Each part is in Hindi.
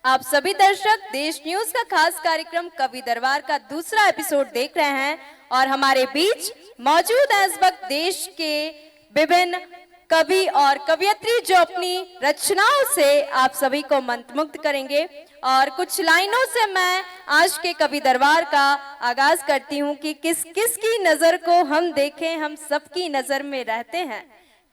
आप सभी दर्शक देश न्यूज का खास कार्यक्रम कवि दरबार का दूसरा एपिसोड देख रहे हैं और हमारे बीच मौजूद है इस वक्त देश के विभिन्न कवि और कवियत्री जो अपनी रचनाओं से आप सभी को मंत्रमुग्ध करेंगे। और कुछ लाइनों से मैं आज के कवि दरबार का आगाज करती हूँ कि किस किस की नजर को हम देखें हम सबकी नजर में रहते हैं,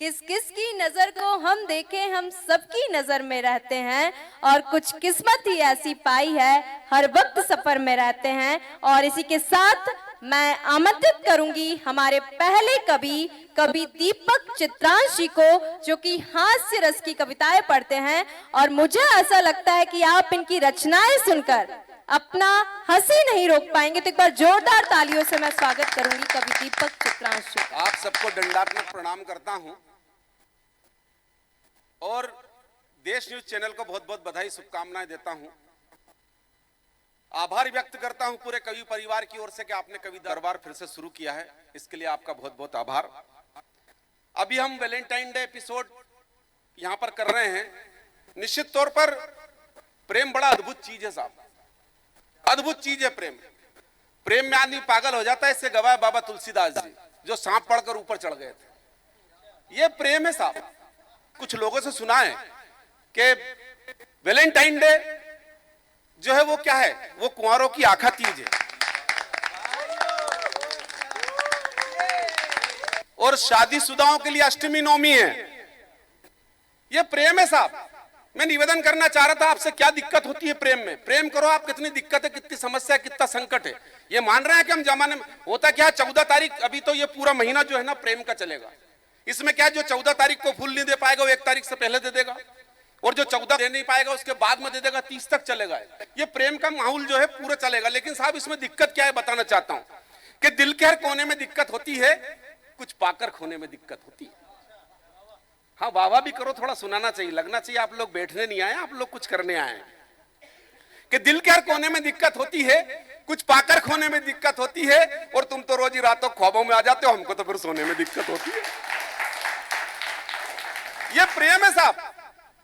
किस किस की नजर को हम देखें हम सबकी नजर में रहते हैं, और कुछ किस्मत ही ऐसी पाई है हर वक्त सफर में रहते हैं। और इसी के साथ मैं आमंत्रित करूंगी हमारे पहले कवि दीपक चित्रांश जी को, जो कि हास्य रस की कविताएं पढ़ते हैं और मुझे ऐसा लगता है कि आप इनकी रचनाएं सुनकर अपना हंसी नहीं रोक पाएंगे। तो एक बार जोरदार तालियों से मैं स्वागत करूंगी कवि दीपक चित्रांश जी का। आप सबको दंडात्मक प्रणाम करता हूं और देश न्यूज चैनल को बहुत बहुत बधाई शुभकामनाएं देता हूं। आभार व्यक्त करता हूं पूरे कवि परिवार की ओर से कि आपने कवि दरबार फिर से शुरू किया है, इसके लिए आपका बहुत बहुत आभार। अभी हम वैलेंटाइन डे एपिसोड यहां पर कर रहे हैं। निश्चित तौर पर प्रेम बड़ा अद्भुत चीज है साहब, अद्भुत चीज है प्रेम। प्रेम में आदमी पागल हो जाता है, इससे गवाह बाबा तुलसीदास जी जो सांप पढ़कर ऊपर चढ़ गए थे। ये प्रेम है साहब। कुछ लोगों से सुना है कि वैलेंटाइन डे जो है वो क्या है, वो कुंवारों की आखा तीज है और शादीशुदाओं के लिए अष्टमी नवमी है। ये प्रेम है साहब। मैं निवेदन करना चाह रहा था आपसे, क्या दिक्कत होती है प्रेम में? प्रेम करो आप, कितनी दिक्कत है, कितनी समस्या है, कितना संकट है। ये मान रहे हैं कि हम जमाने में होता क्या, 14 तारीख अभी तो ये पूरा महीना जो है ना प्रेम का चलेगा। इसमें क्या, जो 14 तारीख को फूल नहीं दे पाएगा वो 1 तारीख से पहले दे देगा, और जो 14 दे नहीं पाएगा उसके बाद में दे देगा, 30 तक चलेगा। ये प्रेम का माहौल जो है पूरा चलेगा। लेकिन साहब इसमें दिक्कत क्या है बताना चाहता हूं कि दिल के हर कोने में दिक्कत होती है, कुछ पाकर खोने में दिक्कत होती है। हाँ, वाह भी करो, थोड़ा सुनाना चाहिए, लगना चाहिए आप लोग बैठने नहीं आए, आप लोग कुछ करने आए हैं। कि दिल के हर कोने में दिक्कत होती है, कुछ पाकर खोने में दिक्कत होती है, और तुम तो रोज ही रातों ख्वाबों में आ जाते हो, हमको तो फिर सोने में दिक्कत होती है। ये प्रेम है साहब।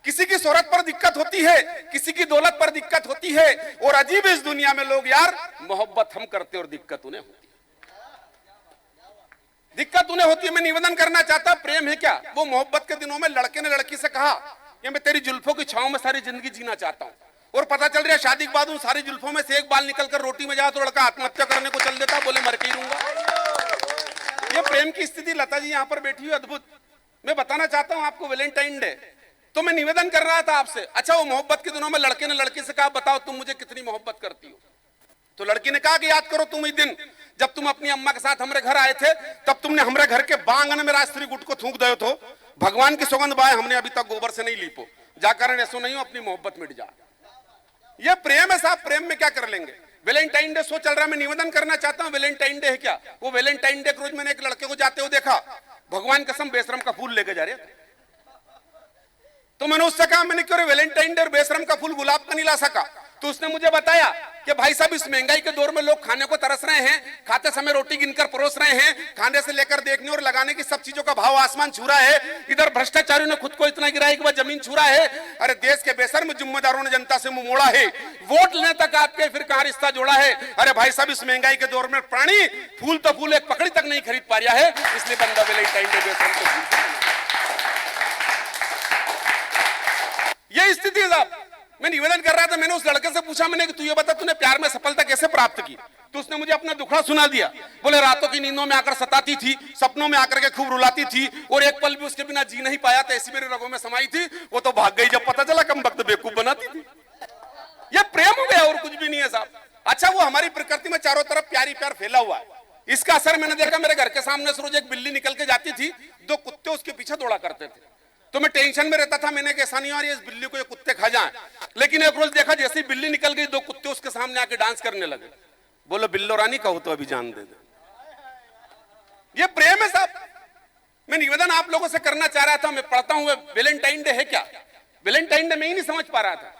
किसी की शोहरत पर दिक्कत होती है, किसी की दौलत पर दिक्कत होती है, और अजीब इस दुनिया में लोग यार मोहब्बत हम करते और दिक्कत उन्हें होती है, दिक्कत उन्हें होती है। मैं निवेदन करना चाहता, प्रेम है क्या? वो मोहब्बत के दिनों में लड़के ने लड़की से कहा कि मैं तेरी जुल्फों की छांव में सारी जिंदगी जीना चाहता हूं, और पता चल रहा है शादी के बाद उन सारी जुल्फों में से एक बाल निकलकर रोटी में जाए तो लड़का आत्महत्या करने को चल देता, बोले मर के ही रहूंगा। ये प्रेम की स्थिति। लता जी यहां पर बैठी हुई, अद्भुत। मैं बताना चाहता हूं आपको वैलेंटाइन डे, तो मैं निवेदन कर रहा था आपसे, अच्छा वो मोहब्बत के दिनों में लड़के ने लड़की से कहा बताओ तुम मुझे कितनी मोहब्बत करती हो? तो लड़की ने कहा कि याद करो तुम इस दिन जब तुम अपनी अम्मा के साथ हमारे घर आए थे, तब तुमने हमारे घर के बांगन में राष्ट्रीय गुट को थूक दे तो भगवान की सौगंध बाय हमने अभी तक गोबर से नहीं लीपो, जाकर ऐसो नहीं हो अपनी मोहब्बत मिट जा। ये प्रेम है साहब। प्रेम में क्या कर लेंगे? वैलेंटाइन डे शो चल रहा है, मैं निवेदन करना चाहता हूं वैलेंटाइन डे है क्या? वो वैलेंटाइन डे रोज मैंने एक लड़के को जाते हुए देखा, भगवान कसम बेशरम का फूल लेके जा रहे थे। तो मैंने उससे कहा, मैंने क्यों वैलेंटाइन डे और बेशरम का फूल गुलाब का नहीं ला सका? तो उसने मुझे बताया कि भाई साहब इस महंगाई के दौर में लोग खाने को तरस रहे हैं, खाते समय रोटी गिनकर परोस रहे हैं, खाने से लेकर देखने और लगाने की सब चीजों का भाव आसमान छू रहा है। इधर भ्रष्टाचारियों ने खुद को इतना गिराया कि वह जमीन छू रहा है। अरे देश के बेशर्म जिम्मेदारों ने जनता से मुंह मोड़ा है, वोट लेने तक आपके फिर कहां रिश्ता जोड़ा है। अरे भाई साहब इस महंगाई के दौर में प्राणी फूल तो फूल एक पकड़ी तक नहीं खरीद पा रहा है, इसलिए बंदा वैलेंटाइन डे बेशर्म को फूल। ये स्थिति है साहब। मैं निवेदन कर रहा था, मैंने उस लड़के से पूछा, मैंने कि तू ये बता तूने प्यार में सफलता कैसे प्राप्त की? तो उसने मुझे अपना दुखड़ा सुना दिया। बोले रातों की नींदों में आकर सताती थी, सपनों में आकर के खूब रुलाती थी, और एक पल भी उसके बिना जी नहीं पाया था, ऐसी मेरे रगों में समाई थी। वो तो भाग गई जब पता चला, कम वक्त बेवकूफ बनाती थी। ये प्रेम हो गया और कुछ भी नहीं है साहब। अच्छा, वो हमारी प्रकृति में चारों तरफ प्यारी प्यार फैला हुआ है, इसका असर मैंने देखा। मेरे घर के सामने से रोज एक बिल्ली निकल के जाती थी, 2 कुत्ते उसके पीछे दौड़ा करते थे। तो मैं टेंशन में रहता था, मैंने कि ऐसा नहीं आ रही इस बिल्ली को ये कुत्ते खा जाएं। लेकिन एक रोज देखा, जैसे ही बिल्ली निकल गई 2 कुत्ते उसके सामने आके डांस करने लगे। बोलो बिल्लो रानी कहो तो अभी जान दे दे। ये प्रेम है साहब। मैं निवेदन आप लोगों से करना चाह रहा था, मैं पढ़ता हूं वैलेंटाइन डे है क्या? वैलेंटाइन डे मैं ही नहीं समझ पा रहा था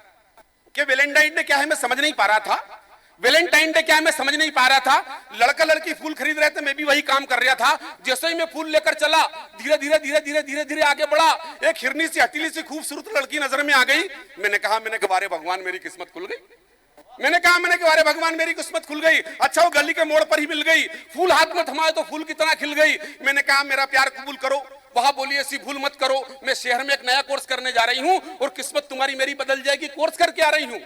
कि वैलेंटाइन डे क्या है, मैं समझ नहीं पा रहा था। वैलेंटाइन डे क्या है मैं समझ नहीं पा रहा था। लड़का लड़की फूल खरीद रहे थे, मैं भी वही काम कर रहा था। जैसे ही मैं फूल लेकर चला, धीरे धीरे धीरे धीरे धीरे धीरे आगे बढ़ा, एक हिरनी सी हथीली सी खूबसूरत लड़की नजर में आ गई। मैंने कहा अरे भगवान मेरी किस्मत खुल गई। अरे भगवान मेरी किस्मत खुल गई। अच्छा वो गली के मोड़ पर ही मिल गई, फूल हाथ में थमाए तो फूल कितना खिल गई। मैंने कहा मेरा प्यार कबूल करो। वहां बोली ऐसी भूल मत करो, मैं शहर में एक नया कोर्स करने जा रही हूं और किस्मत तुम्हारी मेरी बदल जाएगी, कोर्स करके आ रही हूं।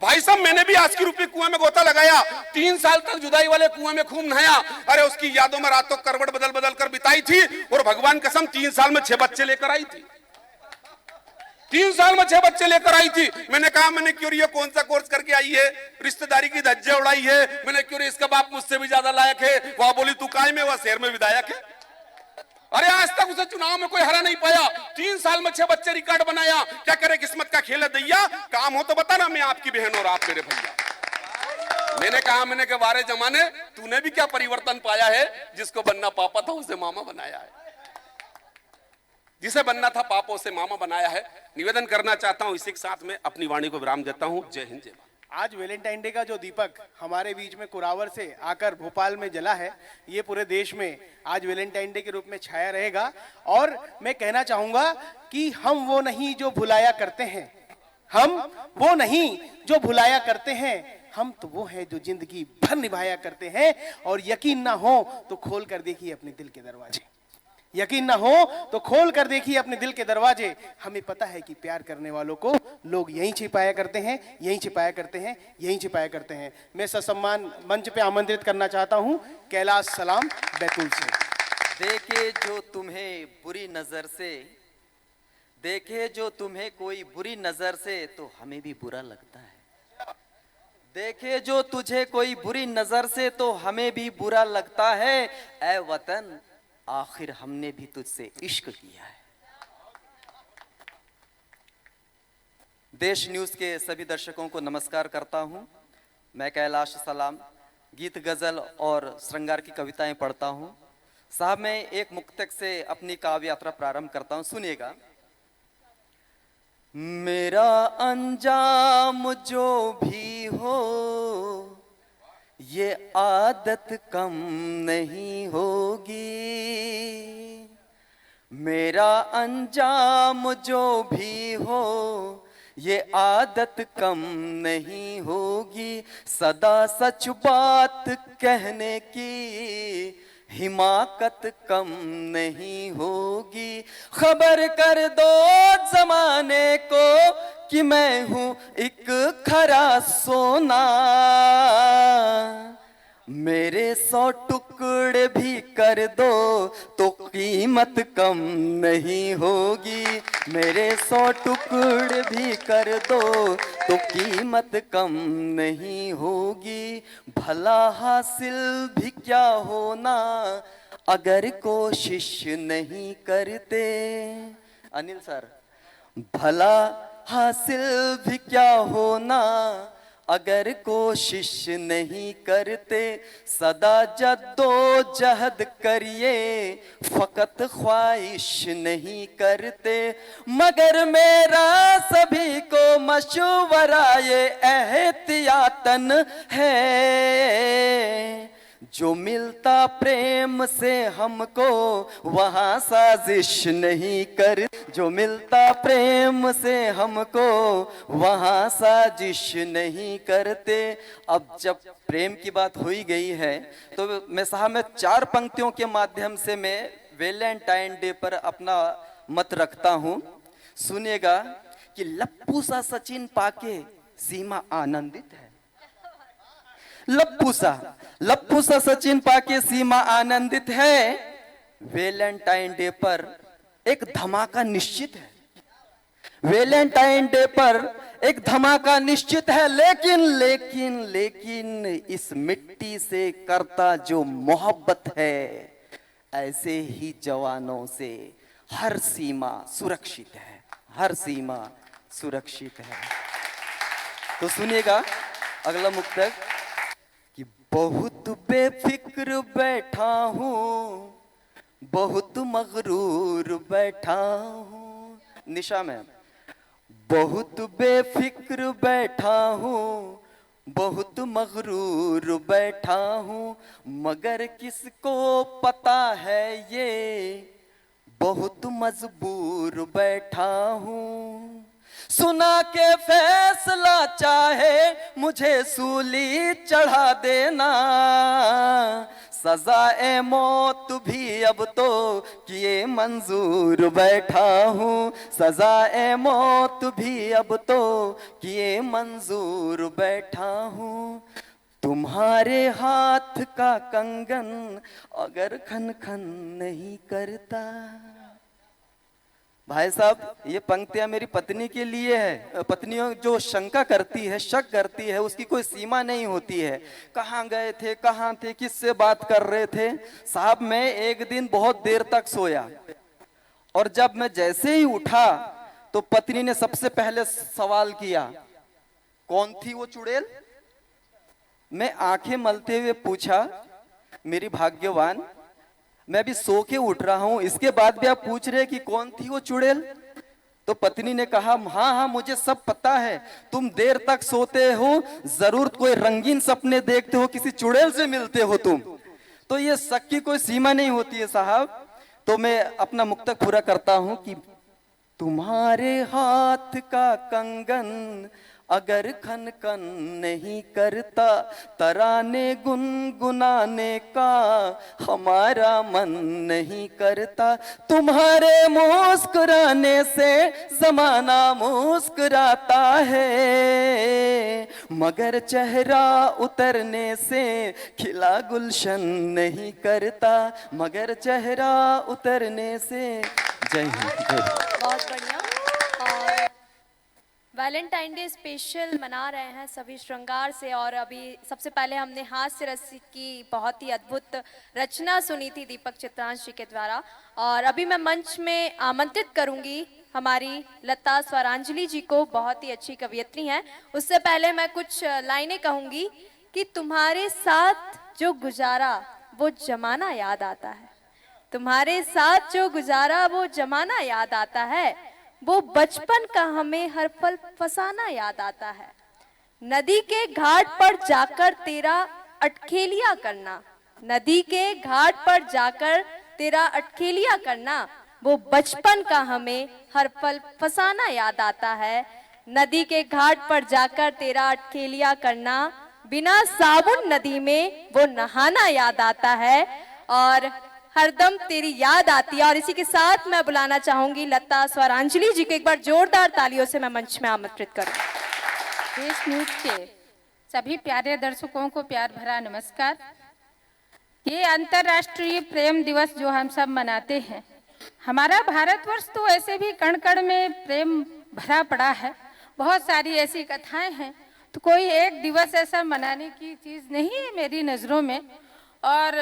भाई साहब मैंने भी आज की रुपये कुएं में गोता लगाया, 3 साल तक जुदाई वाले कुएं में खूब नहाया। अरे उसकी यादों में रातों करवट बदल बदल कर बिताई थी और भगवान कसम 3 साल में 6 बच्चे लेकर आई थी। 3 साल में 6 बच्चे लेकर आई थी। मैंने कहा मैंने क्यों ये कौन सा कोर्स करके आई है, रिश्तेदारी की धज्जे उड़ाई है। मैंने क्यों इसका बाप मुझसे भी ज्यादा लायक है। वहां बोली तू काय में, वह शहर में विधायक है। अरे आज तक उसे चुनाव में कोई हरा नहीं पाया, 3 साल में 6 बच्चे रिकॉर्ड बनाया। क्या करे किस्मत का खेल है दैया, काम हो तो बता ना, मैं आपकी बहन और आप मेरे भैया। मैंने कहा वारे जमाने तूने भी क्या परिवर्तन पाया है, जिसको बनना पापा था उसे मामा बनाया है, जिसे बनना था पापा उसे मामा बनाया है। निवेदन करना चाहता हूं, इसी के साथ में अपनी वाणी को विराम देता हूं। जय हिंद जय भारत। आज वैलेंटाइन डे का जो दीपक हमारे बीच में कुरावर से आकर भोपाल में जला है, ये पूरे देश में आज वैलेंटाइन डे के रूप में छाया रहेगा। और मैं कहना चाहूंगा कि हम वो नहीं जो भुलाया करते हैं, हम वो नहीं जो भुलाया करते हैं, हम तो वो है जो जिंदगी भर निभाया करते हैं। और यकीन ना हो तो खोल कर देखिए अपने दिल के दरवाजे, यकीन ना हो तो खोल कर देखिए अपने दिल के दरवाजे। हमें पता है कि प्यार करने वालों को लोग यहीं छिपाया करते हैं, यहीं छिपाया करते हैं, यहीं छिपाया करते हैं। मैं ससम्मान मंच पे आमंत्रित करना चाहता हूं कैलाश सलाम बैतूल से। देखे जो तुम्हें बुरी नजर से, देखे जो तुम्हें कोई बुरी नजर से तो हमें भी बुरा लगता है। देखे जो तुझे कोई बुरी नजर से तो हमें भी बुरा लगता है। ऐ वतन आखिर हमने भी तुझसे इश्क किया है। देश न्यूज़ के सभी दर्शकों को नमस्कार करता हूं। मैं कैलाश सलाम गीत गजल और श्रृंगार की कविताएं पढ़ता हूं। साहब मैं एक मुक्तक से अपनी काव्य यात्रा प्रारंभ करता हूं, सुनिएगा। मेरा अंजाम जो भी हो ये आदत कम नहीं होगी, मेरा अंजाम जो भी हो ये आदत कम नहीं होगी। सदा सच बात कहने की हिमाकत कम नहीं होगी। खबर कर दो जमाने को कि मैं हूं एक खरा सोना, मेरे 100 टुकड़े भी कर दो तो कीमत कम नहीं होगी। मेरे 100 टुकड़े भी कर दो तो कीमत कम नहीं होगी। भला हासिल भी क्या होना अगर कोशिश नहीं करते। अनिल सर, भला हासिल भी क्या होना अगर कोशिश नहीं करते। सदा जद्दोजहद करिए फकत ख्वाहिश नहीं करते। मगर मेरा सभी को मशवरा ये एहतियातन है, जो मिलता प्रेम से हमको वहाँ साजिश नहीं कर। जो मिलता प्रेम से हमको वहाँ साजिश नहीं करते। अब जब प्रेम की बात हो ही गई है तो मैं साहब में 4 पंक्तियों के माध्यम से मैं वैलेंटाइन डे पर अपना मत रखता हूँ। सुनिएगा कि लप्पू सा सचिन पाके सीमा आनंदित है। लप्पू सा सचिन पाके सीमा आनंदित है। वैलेंटाइन डे पर एक धमाका निश्चित है। वैलेंटाइन डे पर एक धमाका निश्चित है। लेकिन इस मिट्टी से करता जो मोहब्बत है, ऐसे ही जवानों से हर सीमा सुरक्षित है, हर सीमा सुरक्षित है। तो सुनिएगा अगला मुक्तक कि बहुत बेफिक्र बैठा हूँ, बहुत मगरूर बैठा हूँ। निशा में बहुत बेफिक्र बैठा हूँ, बहुत मगरूर बैठा हूँ मगर किसको पता है ये, बहुत मजबूर बैठा हूँ। सुना के फैसला चाहे मुझे सूली चढ़ा देना, सजाए मौत भी अब तो किए मंजूर बैठा हूँ, सजाए मौत भी अब तो किए मंजूर बैठा हूँ। तुम्हारे हाथ का कंगन अगर खन खन नहीं करता। भाई साहब, ये पंक्तियां मेरी पत्नी के लिए है। पत्नियों जो शंका करती है, शक करती है, उसकी कोई सीमा नहीं होती है। कहाँ गए थे, कहाँ थे, किससे बात कर रहे थे। साहब, मैं एक दिन बहुत देर तक सोया और जब मैं जैसे ही उठा तो पत्नी ने सबसे पहले सवाल किया, कौन थी वो चुड़ैल। मैं आंखें मलते हुए पूछा, मेरी भाग्यवान, मैं भी सो के उठ रहा हूं, इसके बाद भी आप पूछ रहे कि कौन थी वो चुड़ैल। तो पत्नी ने कहा, हाँ हाँ मुझे सब पता है, तुम देर तक सोते हो, जरूर कोई रंगीन सपने देखते हो, किसी चुड़ैल से मिलते हो तुम। तो ये शक की कोई सीमा नहीं होती है साहब। तो मैं अपना मुक्तक पूरा करता हूं कि तुम्हारे हाथ का कंगन अगर खन खन नहीं करता, तराने गुनगुनाने का हमारा मन नहीं करता। तुम्हारे मुस्कुराने से जमाना मुस्कुराता है, मगर चेहरा उतरने से खिला गुलशन नहीं करता, मगर चेहरा उतरने से। जय हिंद। बहुत बढ़िया। और वैलेंटाइन डे स्पेशल मना रहे हैं सभी श्रृंगार से। और अभी सबसे पहले हमने हास्य रस की बहुत ही अद्भुत रचना सुनी थी दीपक चित्रांश जी के द्वारा। और अभी मैं मंच में आमंत्रित करूंगी हमारी लता स्वरांजलि जी को, बहुत ही अच्छी कवयित्री हैं। उससे पहले मैं कुछ लाइनें कहूंगी कि तुम्हारे साथ जो गुजारा वो जमाना याद आता है, तुम्हारे साथ जो गुजारा वो जमाना याद आता है, वो बचपन का हमें हर पल फसाना याद आता है। नदी के घाट पर जाकर तेरा अटखेलिया करना, नदी के घाट पर जाकर तेरा अटखेलिया करना, वो बचपन का हमें हर पल फसाना याद आता है। नदी के घाट पर जाकर तेरा अटखेलिया करना, बिना साबुन नदी में वो नहाना याद आता है और हरदम तेरी याद आती है। और इसी के साथ मैं बुलाना चाहूंगी लता स्वरांजलि जी को, एक बार जोरदार तालियों से मैं मंच में आमंत्रित करूं। देश न्यूज के सभी प्यारे दर्शकों को प्यार भरा नमस्कार। ये अंतर्राष्ट्रीय प्रेम दिवस जो हम सब मनाते हैं, हमारा भारतवर्ष तो ऐसे भी कण कण में प्रेम भरा पड़ा है, बहुत सारी ऐसी कथाएं हैं, तो कोई एक दिवस ऐसा मनाने की चीज नहीं है मेरी नजरों में। और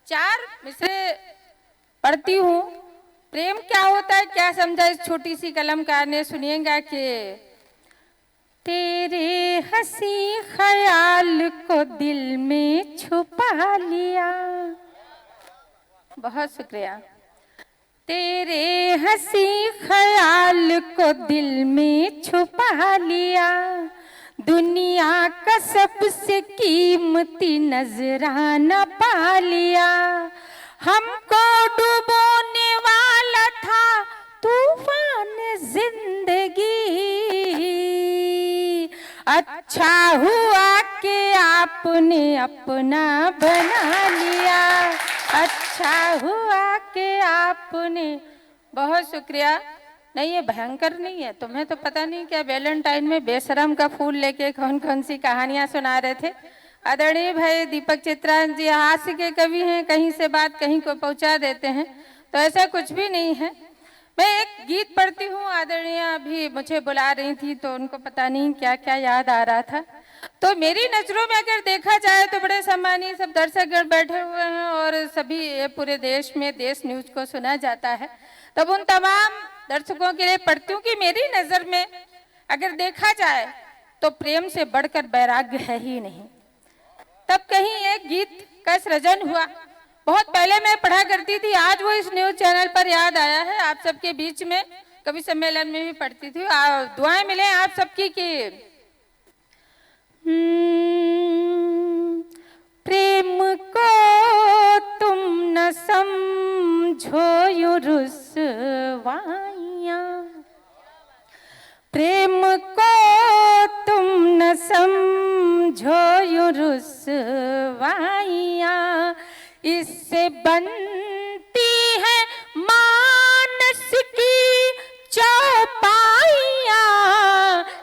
4 मिसरे पढ़ती हूँ। प्रेम क्या होता है, क्या समझा इस छोटी सी कलमकार ने, सुनिएगा कि तेरे हंसी ख्याल को दिल में छुपा लिया। बहुत शुक्रिया। तेरे हंसी ख्याल को दिल में छुपा लिया, दुनिया का सबसे कीमती नजराना पा लिया। हमको डुबोने वाला था तूफान जिंदगी, अच्छा हुआ कि आपने अपना बना लिया, अच्छा हुआ कि आपने। बहुत शुक्रिया। नहीं, ये भयंकर नहीं है। तुम्हें तो पता नहीं क्या वैलेंटाइन में बेशरम का फूल लेके कौन कौन सी कहानियां सुना रहे थे। आदरणीय भाई दीपक चित्रांश जी हास्य के कवि हैं, कहीं से बात कहीं को पहुंचा देते हैं, तो ऐसा कुछ भी नहीं है। मैं एक गीत पढ़ती हूँ। आदरणीय अभी मुझे बुला रही थी तो उनको पता नहीं क्या क्या याद आ रहा था। तो मेरी नजरों में अगर देखा जाए तो बड़े सम्मानीय सब दर्शकगण बैठे हुए हैं और सभी पूरे देश में देश न्यूज को सुना जाता है। तब उन तमाम दर्शकों के लिए पढ़ती हूँ कि मेरी नजर में अगर देखा जाए तो प्रेम से बढ़कर वैराग्य है ही नहीं। तब कहीं एक गीत का सृजन हुआ, बहुत पहले मैं पढ़ा करती थी, आज वो इस न्यूज चैनल पर याद आया है। आप सबके बीच में कवि सम्मेलन में भी पढ़ती थी। दुआएं मिले आप सबकी कि प्रेम को तुम न समझो यूं रुसवाइयाँ, प्रेम को तुम न समझो यूं रुसवाइयाँ, इससे बनती है मानस की चौपाइयाँ,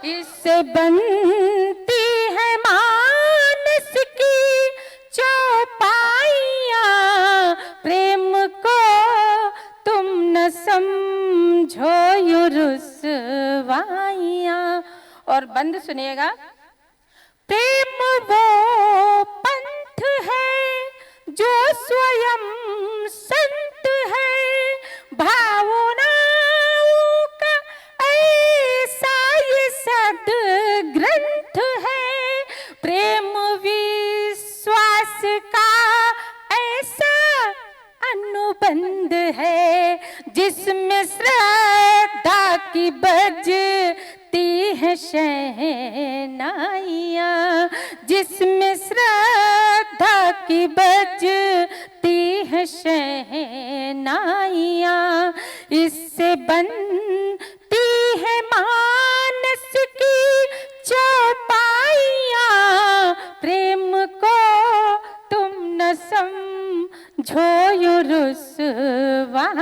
इससे बनती है मानस की चौपाइयाँ, प्रेम को तुम न समझो यूं रुसवाइयाँ। और बंद सुनिएगा। प्रेम वो पंथ है जो स्वयं संत है, भावनाओं का ऐसा ये सद्ग्रंथ है, प्रेम विश्वास का ऐसा अनुबंध है, जिसमें श्रद्धा की बजती है शहनाइयाँ, जिसमें श्रद्धा की बजती है शहनाइयाँ, इससे बनती है मानस की चौपाइयाँ, प्रेम को तुम न समझो यूं रुसवाइयाँ।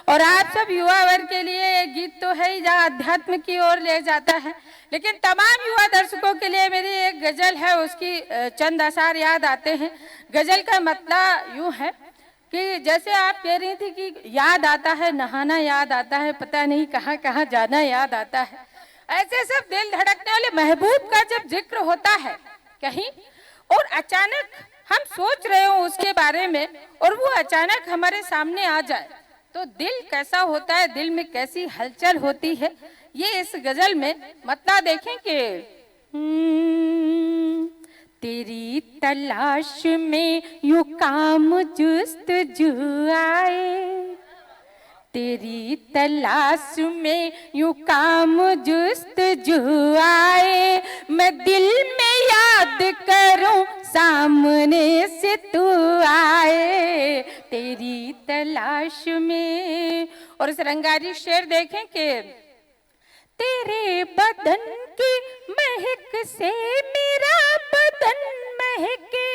और आप सब युवा वर्ग के लिए ये गीत तो है ही जहाँ अध्यात्म की ओर ले जाता है, लेकिन तमाम युवा दर्शकों के लिए मेरी एक गजल है, उसकी चंद अशार याद आते हैं। गजल का मतलब यूं है कि जैसे आप कह रही थी कि याद आता है, नहाना याद आता है, पता नहीं कहाँ कहाँ जाना याद आता है, ऐसे सब दिल धड़कने वाले महबूब का जब जिक्र होता है कहीं और अचानक हम सोच रहे हो उसके बारे में और वो अचानक हमारे सामने आ जाए तो दिल कैसा होता है, दिल में कैसी हलचल होती है, ये इस गजल में मतलब देखें कि तेरी तलाश में यूं काम जुस्तजू आए, तेरी तलाश में यूं काम जुस्तजू आए, मैं दिल में याद करूं सामने से तू आए, तेरी तलाश में। और इस रंगारी शेर देखें कि तेरे बदन की महक से मेरा बदन महके,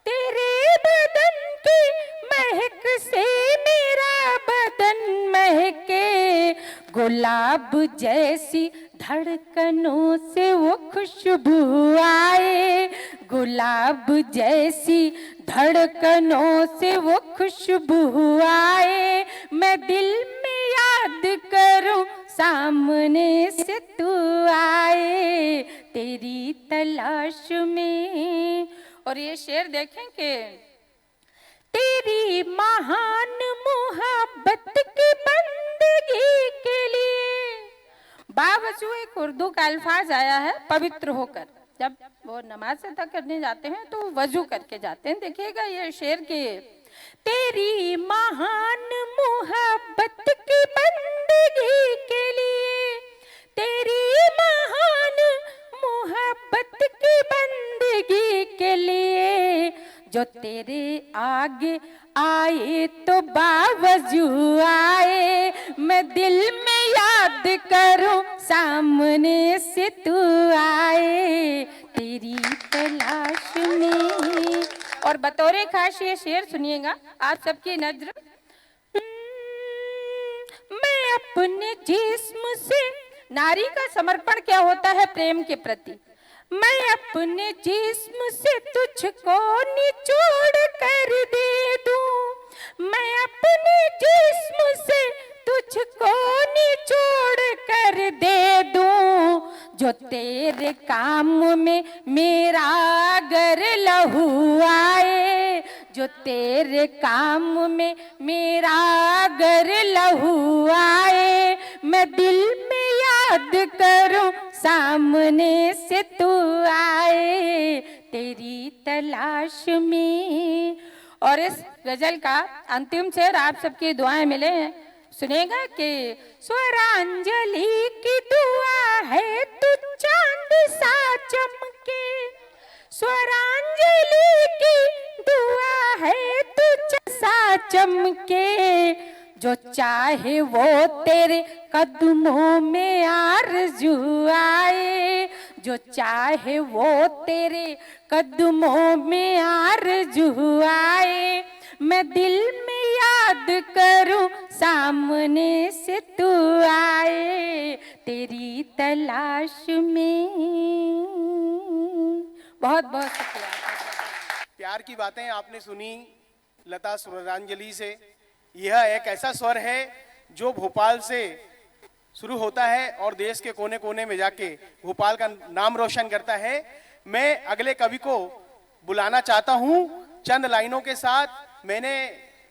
तेरे बदन की महक से मेरा बदन महके, गुलाब जैसी धड़कनों से वो खुशबू आए, गुलाब जैसी धड़कनों से वो खुशबू आए, मैं दिल में याद करूं सामने से तू आए, तेरी तलाश में। और ये शेर देखें कि तेरी महान मोहब्बत की बंदगी के लिए, बावजू एक उर्दू का अल्फाज आया है पवित्र होकर, जब वो नमाज अदा करने जाते हैं तो वजू करके जाते हैं। देखिएगा ये शेर के तेरी महान मोहब्बत की बंदगी के लिए, तेरी महान मोहब्बत की बंदगी के लिए, जो तेरे आगे आए तो बावजू आए, मैं दिल में याद करूं सामने से तू आए, तेरी तलाश में। और बतौरे खास ये शेर सुनिएगा आप सबकी नजर। मैं अपने जिस्म से, नारी का समर्पण क्या होता है प्रेम के प्रति, मैं अपने जिस्म से तुझको निचोड़ कर दे दूं, मैं अपने जिस्म से तुझको निचोड़ कर दे दूं, जो तेरे काम में मेरा अगर लहू आए, जो तेरे काम में मेरा अगर लहू आए, मैं दिल में याद करूं सामने से तू आए, तेरी तलाश में। और इस गजल का अंतिम शेर आप सबकी दुआएं मिले हैं, सुनेगा कि स्वरांजलि की दुआ है तू चांद सा चमके, जो चाहे वो तेरे कदमों में आरज़ू आए, जो चाहे वो तेरे कदमों में आरज़ू आए। मैं दिल में याद करूं सामने से तू आए, तेरी तलाश में। बहुत बहुत शुक्रिया। प्यार की बातें आपने सुनी लता सुरांजलि से। यह एक ऐसा स्वर है जो भोपाल से शुरू होता है और देश के कोने कोने में जाके भोपाल का नाम रोशन करता है। मैं अगले कवि को बुलाना चाहता हूं चंद लाइनों के साथ। मैंने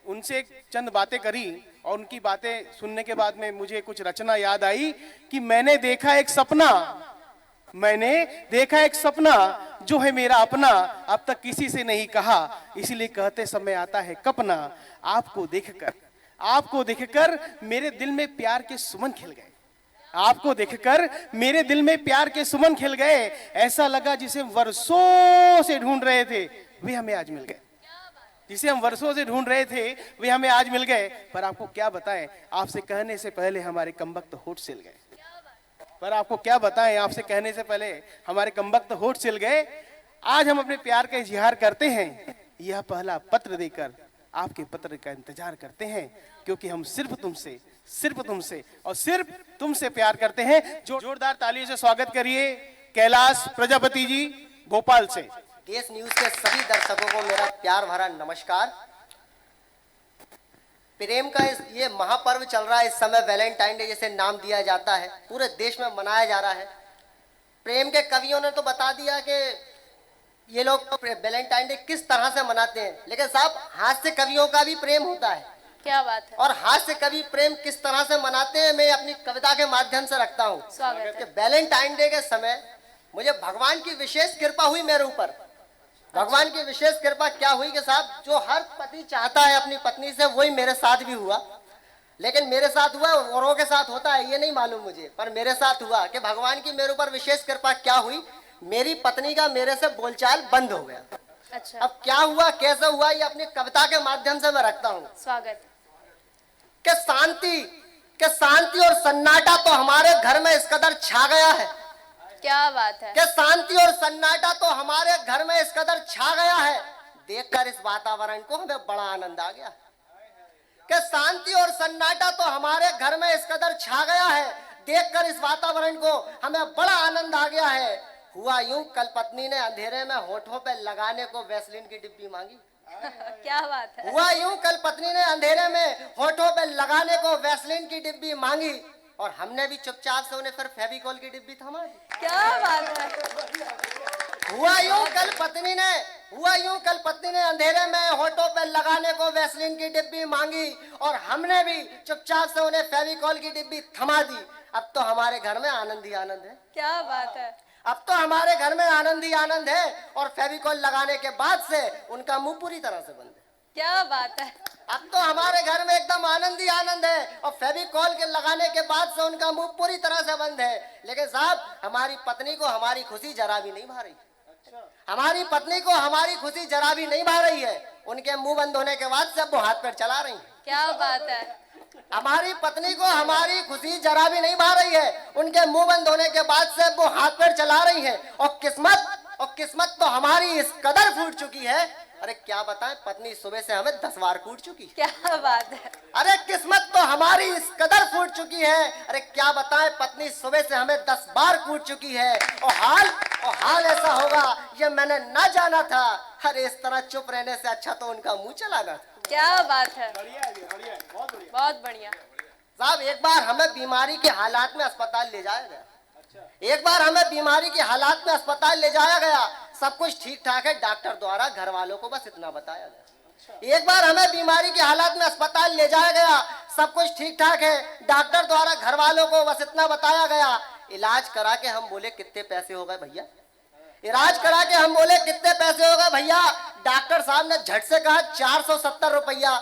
उनसे चंद बातें करी और उनकी बातें सुनने के बाद में मुझे कुछ रचना याद आई कि मैंने देखा एक सपना, मैंने देखा एक सपना जो है मेरा अपना, अब तक किसी से नहीं कहा, इसलिए कहते समय आता है कपना। आपको देखकर मेरे दिल में प्यार के सुमन खिल गए, आपको देखकर मेरे दिल में प्यार के सुमन खिल गए। ऐसा लगा जिसे वर्षों से ढूंढ रहे थे वे हमें आज मिल गए, जिसे हम वर्षों से ढूंढ रहे थे वे हमें आज मिल गए। पर आपको क्या बताएं, आपसे कहने से पहले हमारे कमबख्त होठ सिल गए। पर आपको क्या बताएं, आपसे कहने से पहले हमारे कमबख्त होठ सिल गए। आज हम अपने प्यार का इजहार करते हैं, यह पहला पत्र देकर आपके पत्र का इंतजार करते हैं, क्योंकि हम सिर्फ तुमसे और सिर्फ तुमसे प्यार करते हैं। जोरदार तालियों से स्वागत करिए कैलाश प्रजापति जी भोपाल से। देश न्यूज के सभी दर्शकों को मेरा प्यार भरा नमस्कार। प्रेम का ये महापर्व चल रहा है, इस समय वैलेंटाइन डे जैसे नाम दिया जाता है, पूरे देश में मनाया जा रहा है। प्रेम के कवियों ने तो बता दिया कि ये लोग वैलेंटाइन डे किस तरह से मनाते हैं, लेकिन साहब हास्य कवियों का भी प्रेम होता है। क्या बात है। और हास्य कवि प्रेम किस तरह से मनाते हैं मैं अपनी कविता के माध्यम से रखता हूँ। स्वागत है। वैलेंटाइन डे के समय मुझे भगवान की विशेष कृपा हुई मेरे ऊपर। भगवान की विशेष कृपा क्या हुई कि साहब जो हर पति चाहता है अपनी पत्नी से, वही मेरे साथ भी हुआ। लेकिन मेरे साथ हुआ, औरों के साथ होता है ये नहीं मालूम मुझे, पर मेरे साथ हुआ कि भगवान की मेरे ऊपर विशेष कृपा क्या हुई, मेरी पत्नी का मेरे से बोलचाल बंद हो गया। अच्छा। अब क्या हुआ, कैसे हुआ, ये अपनी कविता के माध्यम से मैं रखता हूँ। स्वागत। कि शांति और सन्नाटा तो हमारे घर में इस कदर छा गया है। क्या बात है। कि शांति और सन्नाटा तो हमारे घर में इस कदर छा गया है, देखकर इस वातावरण को हमें बड़ा आनंद आ गया। कि शांति और सन्नाटा तो हमारे घर में इस कदर छा गया है, देखकर इस वातावरण को हमें बड़ा आनंद आ गया है। हुआ यूं, कल पत्नी ने अंधेरे में होठों पे लगाने को वैसलीन की डिब्बी मांगी। क्या बात है। हुआ यूं, कल पत्नी ने अंधेरे में होठों पे लगाने को वैसलीन की डिब्बी मांगी, और हमने भी चुपचाप से उन्हें फिर फेविकॉल की डिब्बी थमा दी। क्या बात है। हुआ यूं, कल पत्नी ने अंधेरे में होठों पे लगाने को वैसलीन की डिब्बी मांगी, और हमने भी चुपचाप से उन्हें फेविकॉल की डिब्बी थमा दी। अब तो हमारे घर में आनंद ही आनंद है। क्या बात है। अब तो हमारे घर में आनंद ही आनंद है, और फेविकॉल लगाने के बाद से उनका मुंह पूरी तरह से बंद है। क्या बात है। अब तो हमारे घर में एकदम आनंद ही आनंद है, और फेविकॉल के लगाने के बाद से उनका मुंह पूरी तरह से बंद है। लेकिन साहब हमारी पत्नी को हमारी खुशी जरा भी नहीं भा रही। हमारी पत्नी को हमारी खुशी जरा भी नहीं भा रही है। उनके मुंह बंद होने के बाद से वो हाथ पैर चला रही है। क्या बात है। हमारी पत्नी को हमारी खुशी जरा भी नहीं भा रही है। उनके मुंह बंद होने के बाद से वो हाथ पैर चला रही है। और किस्मत तो हमारी इस कदर फूट चुकी है, अरे क्या बताएं, पत्नी सुबह से हमें 10 बार कूट चुकी है। क्या बात है। अरे किस्मत तो हमारी इस कदर फूट चुकी है, अरे क्या बताएं, पत्नी सुबह से हमें 10 बार कूट चुकी है। और हाल ऐसा होगा ये मैंने ना जाना था। अरे इस तरह चुप रहने से अच्छा तो उनका मुंह चलाना था। क्या बात है। बढ़िया, बहुत बढ़िया। साहब एक बार हमें बीमारी के हालात में अस्पताल ले जाया गया। एक बार हमें बीमारी के हालात में अस्पताल ले जाया गया। सब कुछ ठीक ठाक है, डॉक्टर द्वारा घर वालों को बस इतना बताया गया। एक बार हमें बीमारी के हालात में अस्पताल ले जाया गया। सब कुछ ठीक ठाक है, डॉक्टर द्वारा घर वालों को बस इतना बताया गया। इलाज करा के हम बोले कितने पैसे हो गए भैया। इलाज करा के हम बोले कितने पैसे हो गए भैया। डॉक्टर साहब ने झट से कहा 470 रुपया।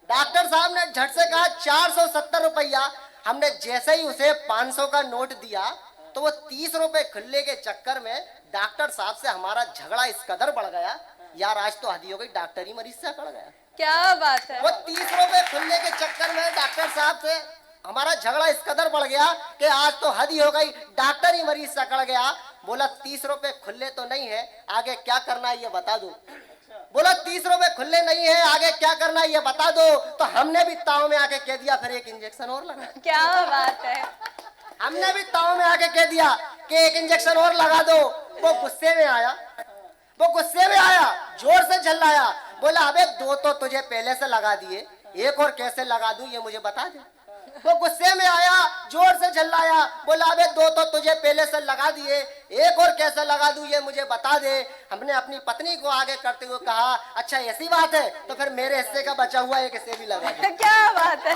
डॉक्टर साहब ने झट से कहा 470 रुपया। हमने जैसे ही उसे 500 का नोट दिया तो वो 30 रुपए खुल्ले के चक्कर में डॉक्टर साहब से हमारा झगड़ा इस कदर बढ़ गया, यार आज तो हदी हो गई, डॉक्टर ही मरीज से अकड़ गया। क्या बात है। वो 30 रुपए खुलने के चक्कर में डॉक्टर साहब से हमारा झगड़ा इस कदर बढ़ गया कि आज तो हद ही हो गई। डॉक्टर ही मरीज से अकड़ गया, बोला 30 रुपए खुले तो नहीं है, आगे क्या करना है ये बता दो। बोला 30 रुपए खुले नहीं है, आगे क्या करना है ये बता दो। तो हमने भी ताव में आके कह दिया फिर एक इंजेक्शन और लगा। क्या बात है। हमने भी ताव में आके कह दिया कि एक इंजेक्शन और लगा दो। वो गुस्से में आया, जोर से झल्लाया, बोला अबे 2 तो तुझे पहले से लगा दिए, एक और कैसे लगा दूं ये मुझे बता दे। वो गुस्से में आया, जोर से झल्लाया, बोला अबे 2 तो तुझे पहले से लगा दिए, एक और कैसे लगा दूं ये मुझे बता दे। हमने अपनी पत्नी को आगे करते हुए कहा अच्छा ऐसी बात है तो फिर मेरे हिस्से का बचा हुआ एक हिस्से भी लगा दे। क्या बात है,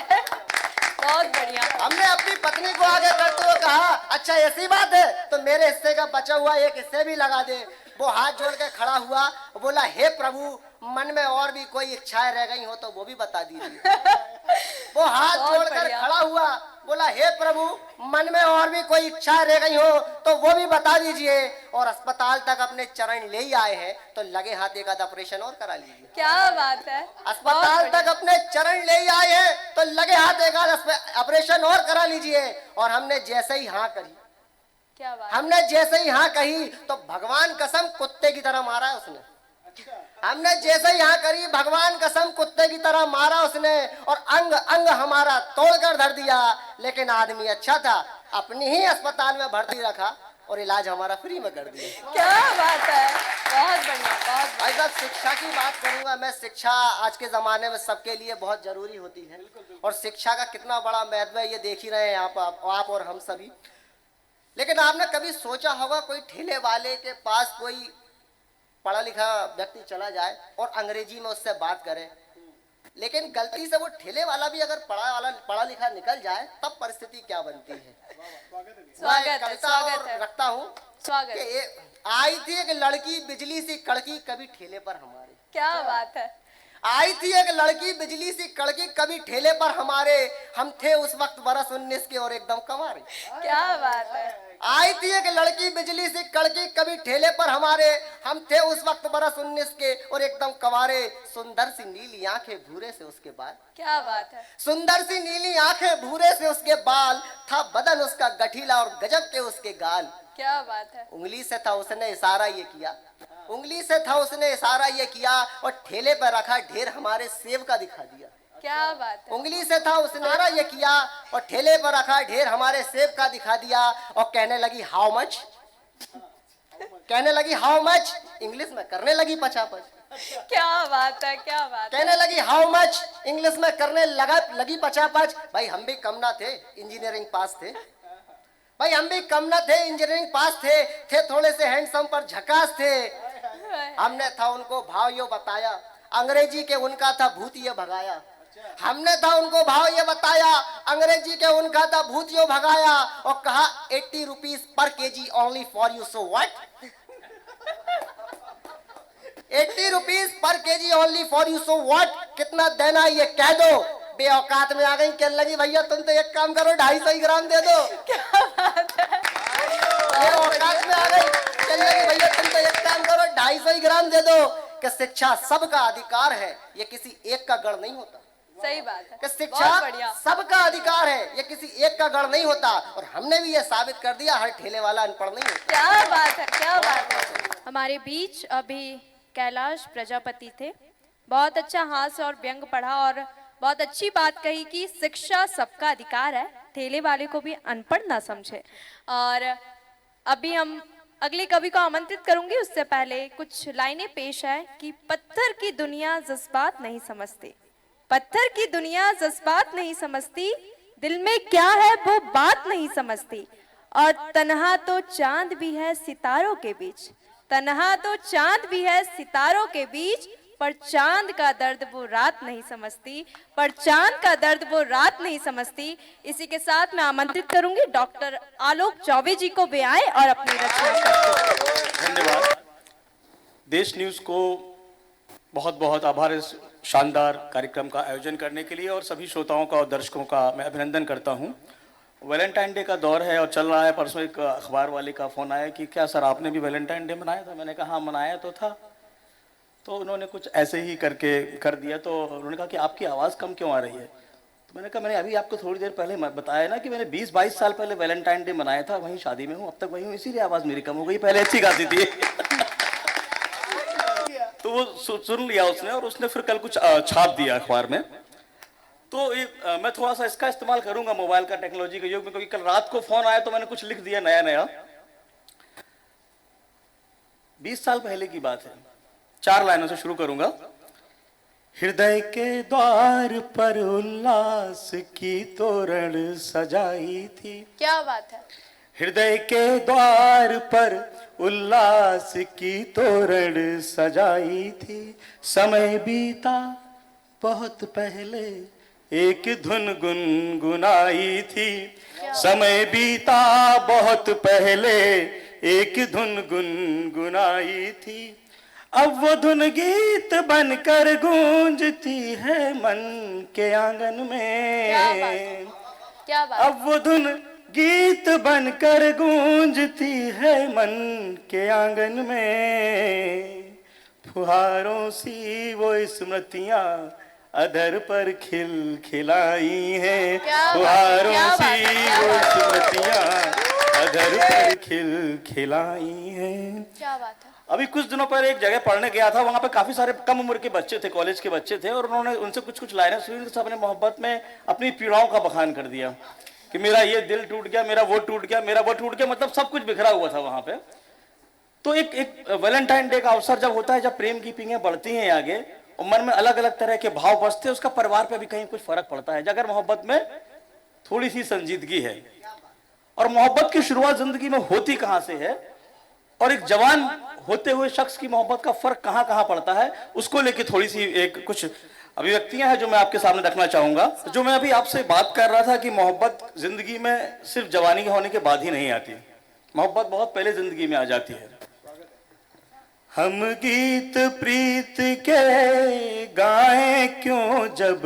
बहुत बढ़िया। हमने अपनी पत्नी को आगे करते हुए कहा अच्छा ऐसी बात है तो मेरे हिस्से का बचा हुआ एक हिस्से भी लगा दे। वो हाथ जोड़ के खड़ा हुआ, बोला हे प्रभु मन में और भी कोई इच्छाएं रह गई हो तो वो भी बता दीजिए। वो हाथ जोड़कर खड़ा हुआ, बोला हे प्रभु मन में और भी कोई इच्छाएं रह गई हो तो वो भी बता दीजिए। और अस्पताल तक अपने चरण ले ही आए हैं तो लगे हाथ एक आध ऑपरेशन और करा लीजिए। क्या बात है। अस्पताल तक अपने चरण ले ही आए हैं तो लगे हाथ एक आध ऑपरेशन और करा लीजिए। और हमने जैसे ही हाँ करी, क्या बात। हमने जैसे ही हाँ कही तो भगवान कसम कुत्ते की तरह मारा उसने। हमने जैसे ही हाँ करी भगवान कसम कुत्ते की तरह मारा उसने और अंग अंग हमारा तोड़कर धर दिया। लेकिन आदमी अच्छा था, अपनी ही अस्पताल में भर्ती रखा और इलाज हमारा फ्री में कर दिया। क्या बात है, बहुत बढ़िया, बहुत भाई साहब शिक्षा की बात करूंगा मैं। शिक्षा आज के जमाने में सबके लिए बहुत जरूरी होती है और शिक्षा का कितना बड़ा महत्व है ये देख ही रहे हैं आप और हम सभी। लेकिन आपने कभी सोचा होगा कोई ठेले वाले के पास कोई पढ़ा लिखा व्यक्ति चला जाए और अंग्रेजी में उससे बात करे, लेकिन गलती से वो ठेले वाला भी अगर पढ़ा लिखा निकल जाए तब परिस्थिति क्या बनती है। स्वागत है, कविता और रखता हूँ स्वागत। आई थी एक लड़की बिजली सी कड़की कभी ठेले पर हमारे। क्या बात है। आई थी एक लड़की बिजली सी कड़की कभी ठेले पर हमारे, हम थे उस वक्त बरस 19 के और एकदम कमारे। क्या बात है। आई थी एक लड़की बिजली सी कड़की कभी ठेले पर हमारे, हम थे उस वक्त बरस 19 के और एकदम कवारे। सुंदर सी नीली आंखें भूरे से उसके बाल। क्या बात है। सुंदर सी नीली आंखें भूरे से उसके बाल, था बदन उसका गठीला और गजब के उसके गाल। क्या बात है। उंगली से था उसने इशारा ये किया, उंगली से था उसने इशारा ये किया और ठेले पर रखा ढेर हमारे सेब का दिखा दिया। क्या बात है। उंगली से था उसने इशारा ये किया और ठेले पर रखा ढेर हमारे सेब का दिखा दिया। और कहने लगी हाउ मच, कहने लगी हाउ मच, इंग्लिश में करने लगी पचापच। क्या बात है, क्या बात। कहने लगी हाउ मच, इंग्लिश में करने लगी पचापच। भाई हम भी कम ना थे, इंजीनियरिंग पास थे। भाई हम भी कम ना थे, इंजीनियरिंग पास थे थोड़े से हैंडसम पर झकास थे। हमने था उनको भाव यो बताया, अंग्रेजी के उनका था भूत ये भगाया। हमने था उनको भाव ये बताया, अंग्रेजी के उनका था भूत यो भगाया। और कहा 80 rupees per KG only for you, so what. 80 rupees per KG only for you, so what. कितना देना ये कह दो। बेऔकात में आ गई, कहने लगी भैया तुम तो एक काम करो 250 ग्राम दे दो। क्या बात है। बेऔकात में आ गई, कहने लगी भैया तुम तो एक काम करो 250 ग्राम दे दो। कि शिक्षा सबका अधिकार है, ये किसी एक का गढ़ नहीं होता। सही बात है। कि शिक्षा सबका अधिकार है, ये किसी एक का गढ़ नहीं होता। और हमने भी ये साबित कर दिया, हर ठेले वाला अनपढ़ नहीं होता। क्या बात है, क्या बात है। हमारे बीच अभी कैलाश प्रजापति थे, बहुत अच्छा हास्य और व्यंग पढ़ा और बहुत अच्छी बात कही कि शिक्षा सबका अधिकार है, ठेले वाले को भी अनपढ़ ना समझे। और अभी हम अगले कवि को आमंत्रित करूंगी, उससे पहले कुछ लाइनें पेश है कि पत्थर की दुनिया जज्बात नहीं समझती, पत्थर की दुनिया जज्बात नहीं समझती, दिल में क्या है वो बात नहीं समझती। और तन्हा तो चांद भी है सितारों के बीच, तन्हा तो चांद भी है सितारों के बीच, पर चांद का दर्द वो रात नहीं समझती, पर चांद का दर्द वो रात नहीं समझती। इसी के साथ मैं आमंत्रित करूंगी डॉक्टर आलोक चौबे जी को वे आए और अपनी रचना करें। धन्यवाद। देश न्यूज़ को बहुत बहुत आभार इस शानदार कार्यक्रम का आयोजन करने के लिए, और सभी श्रोताओं का और दर्शकों का मैं अभिनंदन करता हूं। वैलेंटाइन डे का दौर है और चल रहा है। परसों एक अखबार वाले का फ़ोन आया कि क्या सर आपने भी वैलेंटाइन डे मनाया था। मैंने कहा हाँ मनाया तो था। तो उन्होंने कुछ ऐसे ही करके कर दिया। तो उन्होंने कहा कि आपकी आवाज़ कम क्यों आ रही है। तो मैंने कहा मैंने अभी आपको थोड़ी देर पहले बताया ना कि मैंने 20-22 साल पहले वैलेंटाइन डे मनाया था, वहीं शादी में हूँ, अब तक वहीं हूँ, इसीलिए आवाज़ मेरी कम हो गई, पहले अच्छी गाती थी। तो वो सुन लिया उसने और उसने फिर कल कुछ छाप दिया अखबार में। तो मैं थोड़ा सा इसका इस्तेमाल करूंगा मोबाइल का, टेक्नोलॉजी के युग में, क्योंकि कल रात को फोन आया तो मैंने कुछ लिख दिया नया नया। 20 साल पहले की बात है, 4 लाइनों से शुरू करूंगा। हृदय के द्वार पर उल्लास की तोरण सजाई थी। क्या बात है। हृदय के द्वार पर उल्लास की तोरण सजाई थी। समय बीता बहुत पहले एक धुन गुनगुनाई थी। समय बीता बहुत पहले एक धुन गुनगुनाई थी। अब वो धुन गीत बनकर गूंजती है मन के आंगन में। क्या बात। अब वो धुन गीत बनकर गूंजती है मन के आंगन में। फुहारों सी वो स्मृतियां अधर पर खिलाई हैं। फुहारों सी वो स्मृतियां अधर पर खिलाई हैं। क्या बात है। अभी कुछ दिनों पर एक जगह पढ़ने गया था, वहां पे काफी सारे कम उम्र के बच्चे थे, कॉलेज के बच्चे थे, और उन्होंने उनसे कुछ लाइनें सुनी तो सबने मोहब्बत में अपनी पीड़ाओं का बखान कर दिया कि मेरा ये दिल टूट गया, मेरा वो टूट गया, मेरा वो टूट गया, मतलब सब कुछ बिखरा हुआ था वहां पे। तो एक वैलेंटाइन डे का अवसर जब होता है, जब प्रेम की पींगें बढ़ती हैं आगे और मन में अलग अलग तरह के भाव बसते हैं, उसका परिवार पे भी कहीं कुछ फर्क पड़ता है। अगर मोहब्बत में थोड़ी सी संजीदगी है, और मोहब्बत की शुरुआत जिंदगी में होती कहां से है, और एक जवान होते हुए शख्स की मोहब्बत का फर्क कहां कहां पड़ता है, उसको लेके थोड़ी सी एक कुछ अभिव्यक्तियां हैं जो मैं आपके सामने रखना चाहूंगा। जो मैं अभी आपसे बात कर रहा था कि मोहब्बत जिंदगी में सिर्फ जवानी के होने के बाद ही नहीं आती, मोहब्बत बहुत पहले जिंदगी में आ जाती है। हम गीत प्रीत के गाएं क्यों जब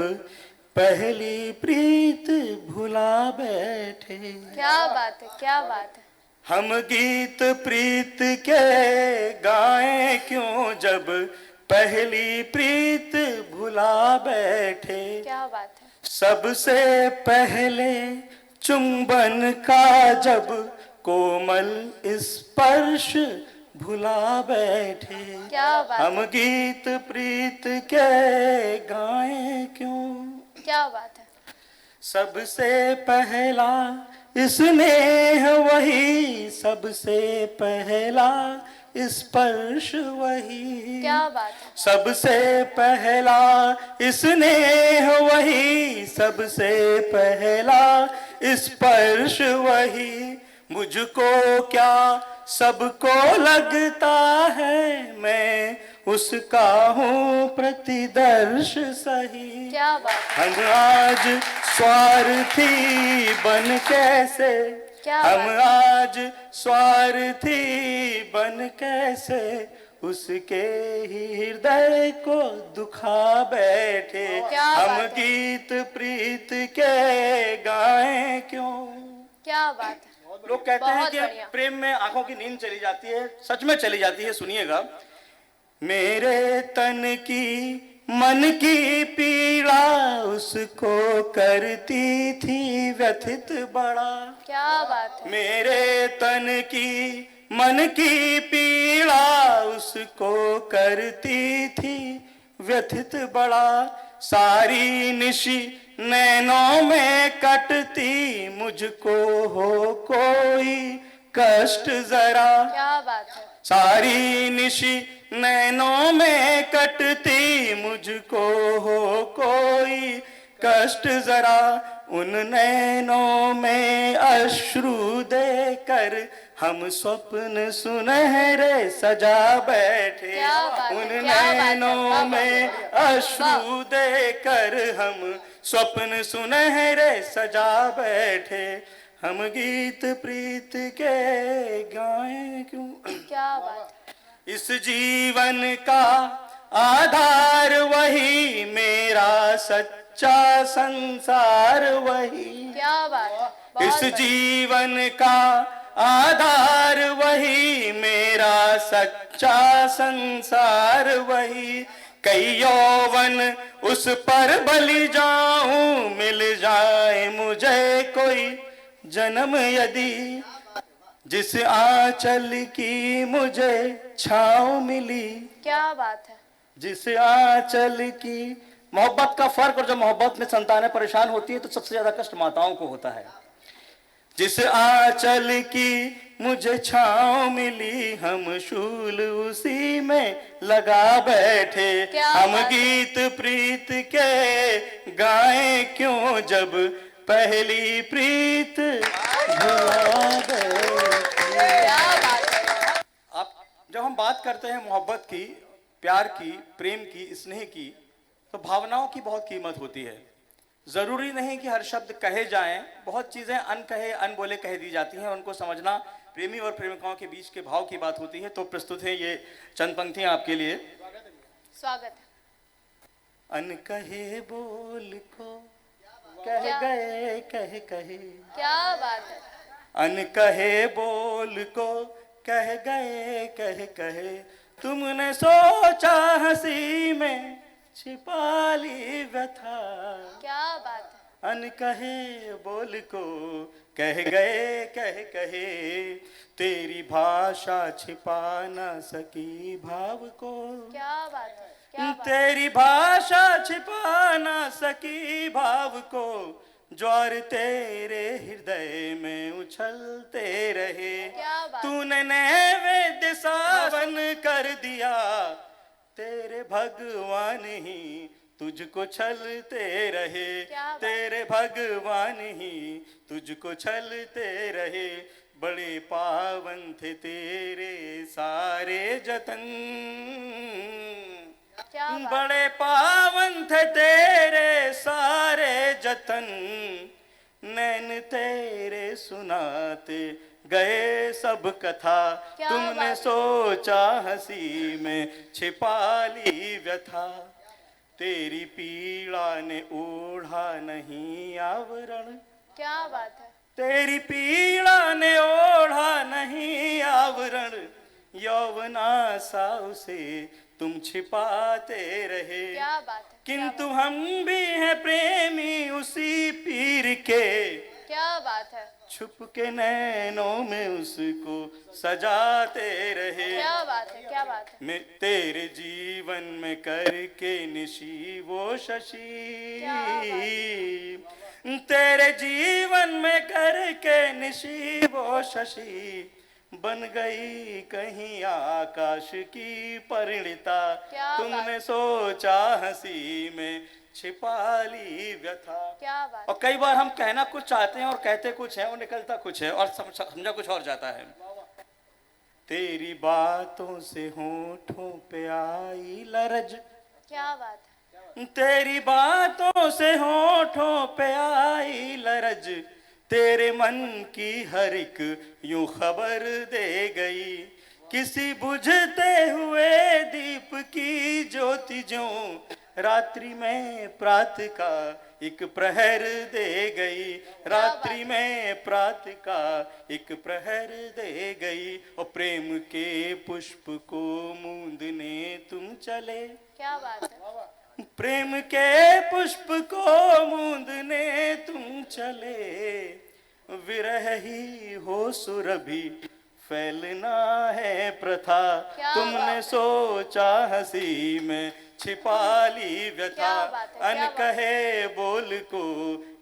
पहली प्रीत भुला बैठे। क्या बात है। क्या बात है। हम गीत प्रीत के गाएं क्यों जब पहली प्रीत भुला बैठे। क्या बात है। सबसे पहले चुंबन का जब कोमल स्पर्श भुला बैठे। क्या बात है। हम गीत प्रीत के गाएं क्यों। क्या बात है। सबसे पहला स्नेह वही, सबसे पहला स्पर्श वही। क्या बात है। सबसे पहला स्नेह वही, सबसे पहला स्पर्श वही। मुझको क्या सबको लगता है, मैं उसका हूँ प्रतिदर्श सही। क्या बात है। हम आज स्वार्थी बन कैसे, हम आज स्वार्थी बन कैसे उसके ही हृदय को दुखा बैठे। हम गीत प्रीत के गाएं क्यों। क्या बात है। लोग कहते हैं कि प्रेम में आंखों की नींद चली जाती है, सच में चली जाती है। सुनिएगा, मेरे तन की मन की पीड़ा उसको करती थी व्यथित बड़ा। क्या बात है। मेरे तन की मन की पीड़ा उसको करती थी व्यथित बड़ा। सारी निशी नैनों में कटती, मुझको हो कोई कष्ट जरा। क्या बात है। सारी निशी नैनों में कटती, मुझको हो कोई कष्ट जरा। उन नैनों में अश्रु देकर हम स्वप्न सुनहरे सजा बैठे। उन नैनों में अश्रु देकर हम स्वप्न सुनहरे सजा बैठे। हम गीत प्रीत के गाएं क्यों। क्या बात है। इस जीवन का आधार वही, मेरा सच्चा संसार वही। क्या बात है। इस जीवन का आधार वही, मेरा सच्चा संसार वही, कई यौवन उस पर बलि जाऊं, मिल जाए मुझे कोई जन्म यदि, जिस आंचल की मुझे छाँव मिली। क्या बात है। जिस आंचल की, मोहब्बत का फर्क, और जब मोहब्बत में संतानें परेशान होती है तो सबसे ज्यादा कष्ट माताओं को होता है। जिस आंचल की मुझे छाँव मिली, हम शूल उसी में लगा बैठे, क्या हम बात है। गीत प्रीत के गाएं क्यों, जब पहली प्रीत भुला गए। क्या बात है। आप जब हम बात करते हैं मोहब्बत की, प्यार की, प्रेम की, स्नेह की, तो भावनाओं की बहुत कीमत होती है। जरूरी नहीं कि हर शब्द कहे जाएं, बहुत चीजें अनकहे अनबोले कह दी जाती हैं, उनको समझना प्रेमी और प्रेमिकाओं के बीच के भाव की बात होती है। तो प्रस्तुत है ये चंद पंक्तियां आपके लिए। स्वागत है। अनकहे बोल को कह क्या? गए कह कहे, क्या बात है। अनकहे बोल को कह गए कह कहे, तुमने सोचा हंसी में छिपा ली व्यथा। क्या बात है। अनकहे बोल को कह गए कह कहे, तेरी भाषा छिपा न सकी भाव को। क्या बात है। क्या बात है। तेरी भाषा छिपा न सकी भाव को, ज्वार तेरे हृदय में उछलते रहे। क्या बात। तूने नैवेद्य सावन कर दिया, तेरे भगवान ही तुझको छलते रहे। क्या बात। तेरे भगवान ही तुझको छलते रहे, बड़े पावन थे तेरे सारे जतन। क्या बात। बड़े पावन थे तेरे सारे जतन, नैन तेरे सुनाते गए सब कथा। क्या तुमने बात। सोचा हंसी में छिपा ली व्यथा, तेरी पीड़ा ने ओढ़ा नहीं आवरण। क्या बात है। तेरी पीड़ा ने ओढ़ा नहीं आवरण, यौवना सा उसे तुम छिपाते रहे। क्या बात है। किंतु हम भी हैं प्रेमी उसी पीर के, क्या बात है। छुप के नैनों में उसको सजाते रहे। क्या बात है। क्या बात है। मैं तेरे जीवन में करके निशी वो शशि, तेरे जीवन में करके निशी वो शशि, बन गई कहीं आकाश की परिणीता। क्या तुमने सोचा हंसी में छिपा ली व्यथा। क्या बात। और कई बार हम कहना कुछ चाहते हैं और कहते कुछ है और निकलता कुछ है और समझा कुछ और जाता है। तेरी बातों से होठों पे आई लरज। क्या बात है। तेरी बातों से होठों पे आई लरज, तेरे मन की हर एक यूं खबर दे गई। किसी बुझते हुए दीप की ज्योति जो रात्रि में प्रातः का एक प्रहर दे गई। रात्रि में प्रातः का एक प्रहर दे गई। और प्रेम के पुष्प को मूंदने तुम चले। क्या बात है। प्रेम के पुष्प को मूंदने तुम चले, विरह ही हो सुरभि फैलना है प्रथा। क्या तुमने बात। सोचा हंसी में छिपा ली व्यथा। क्या बात है, क्या अनकहे बोल को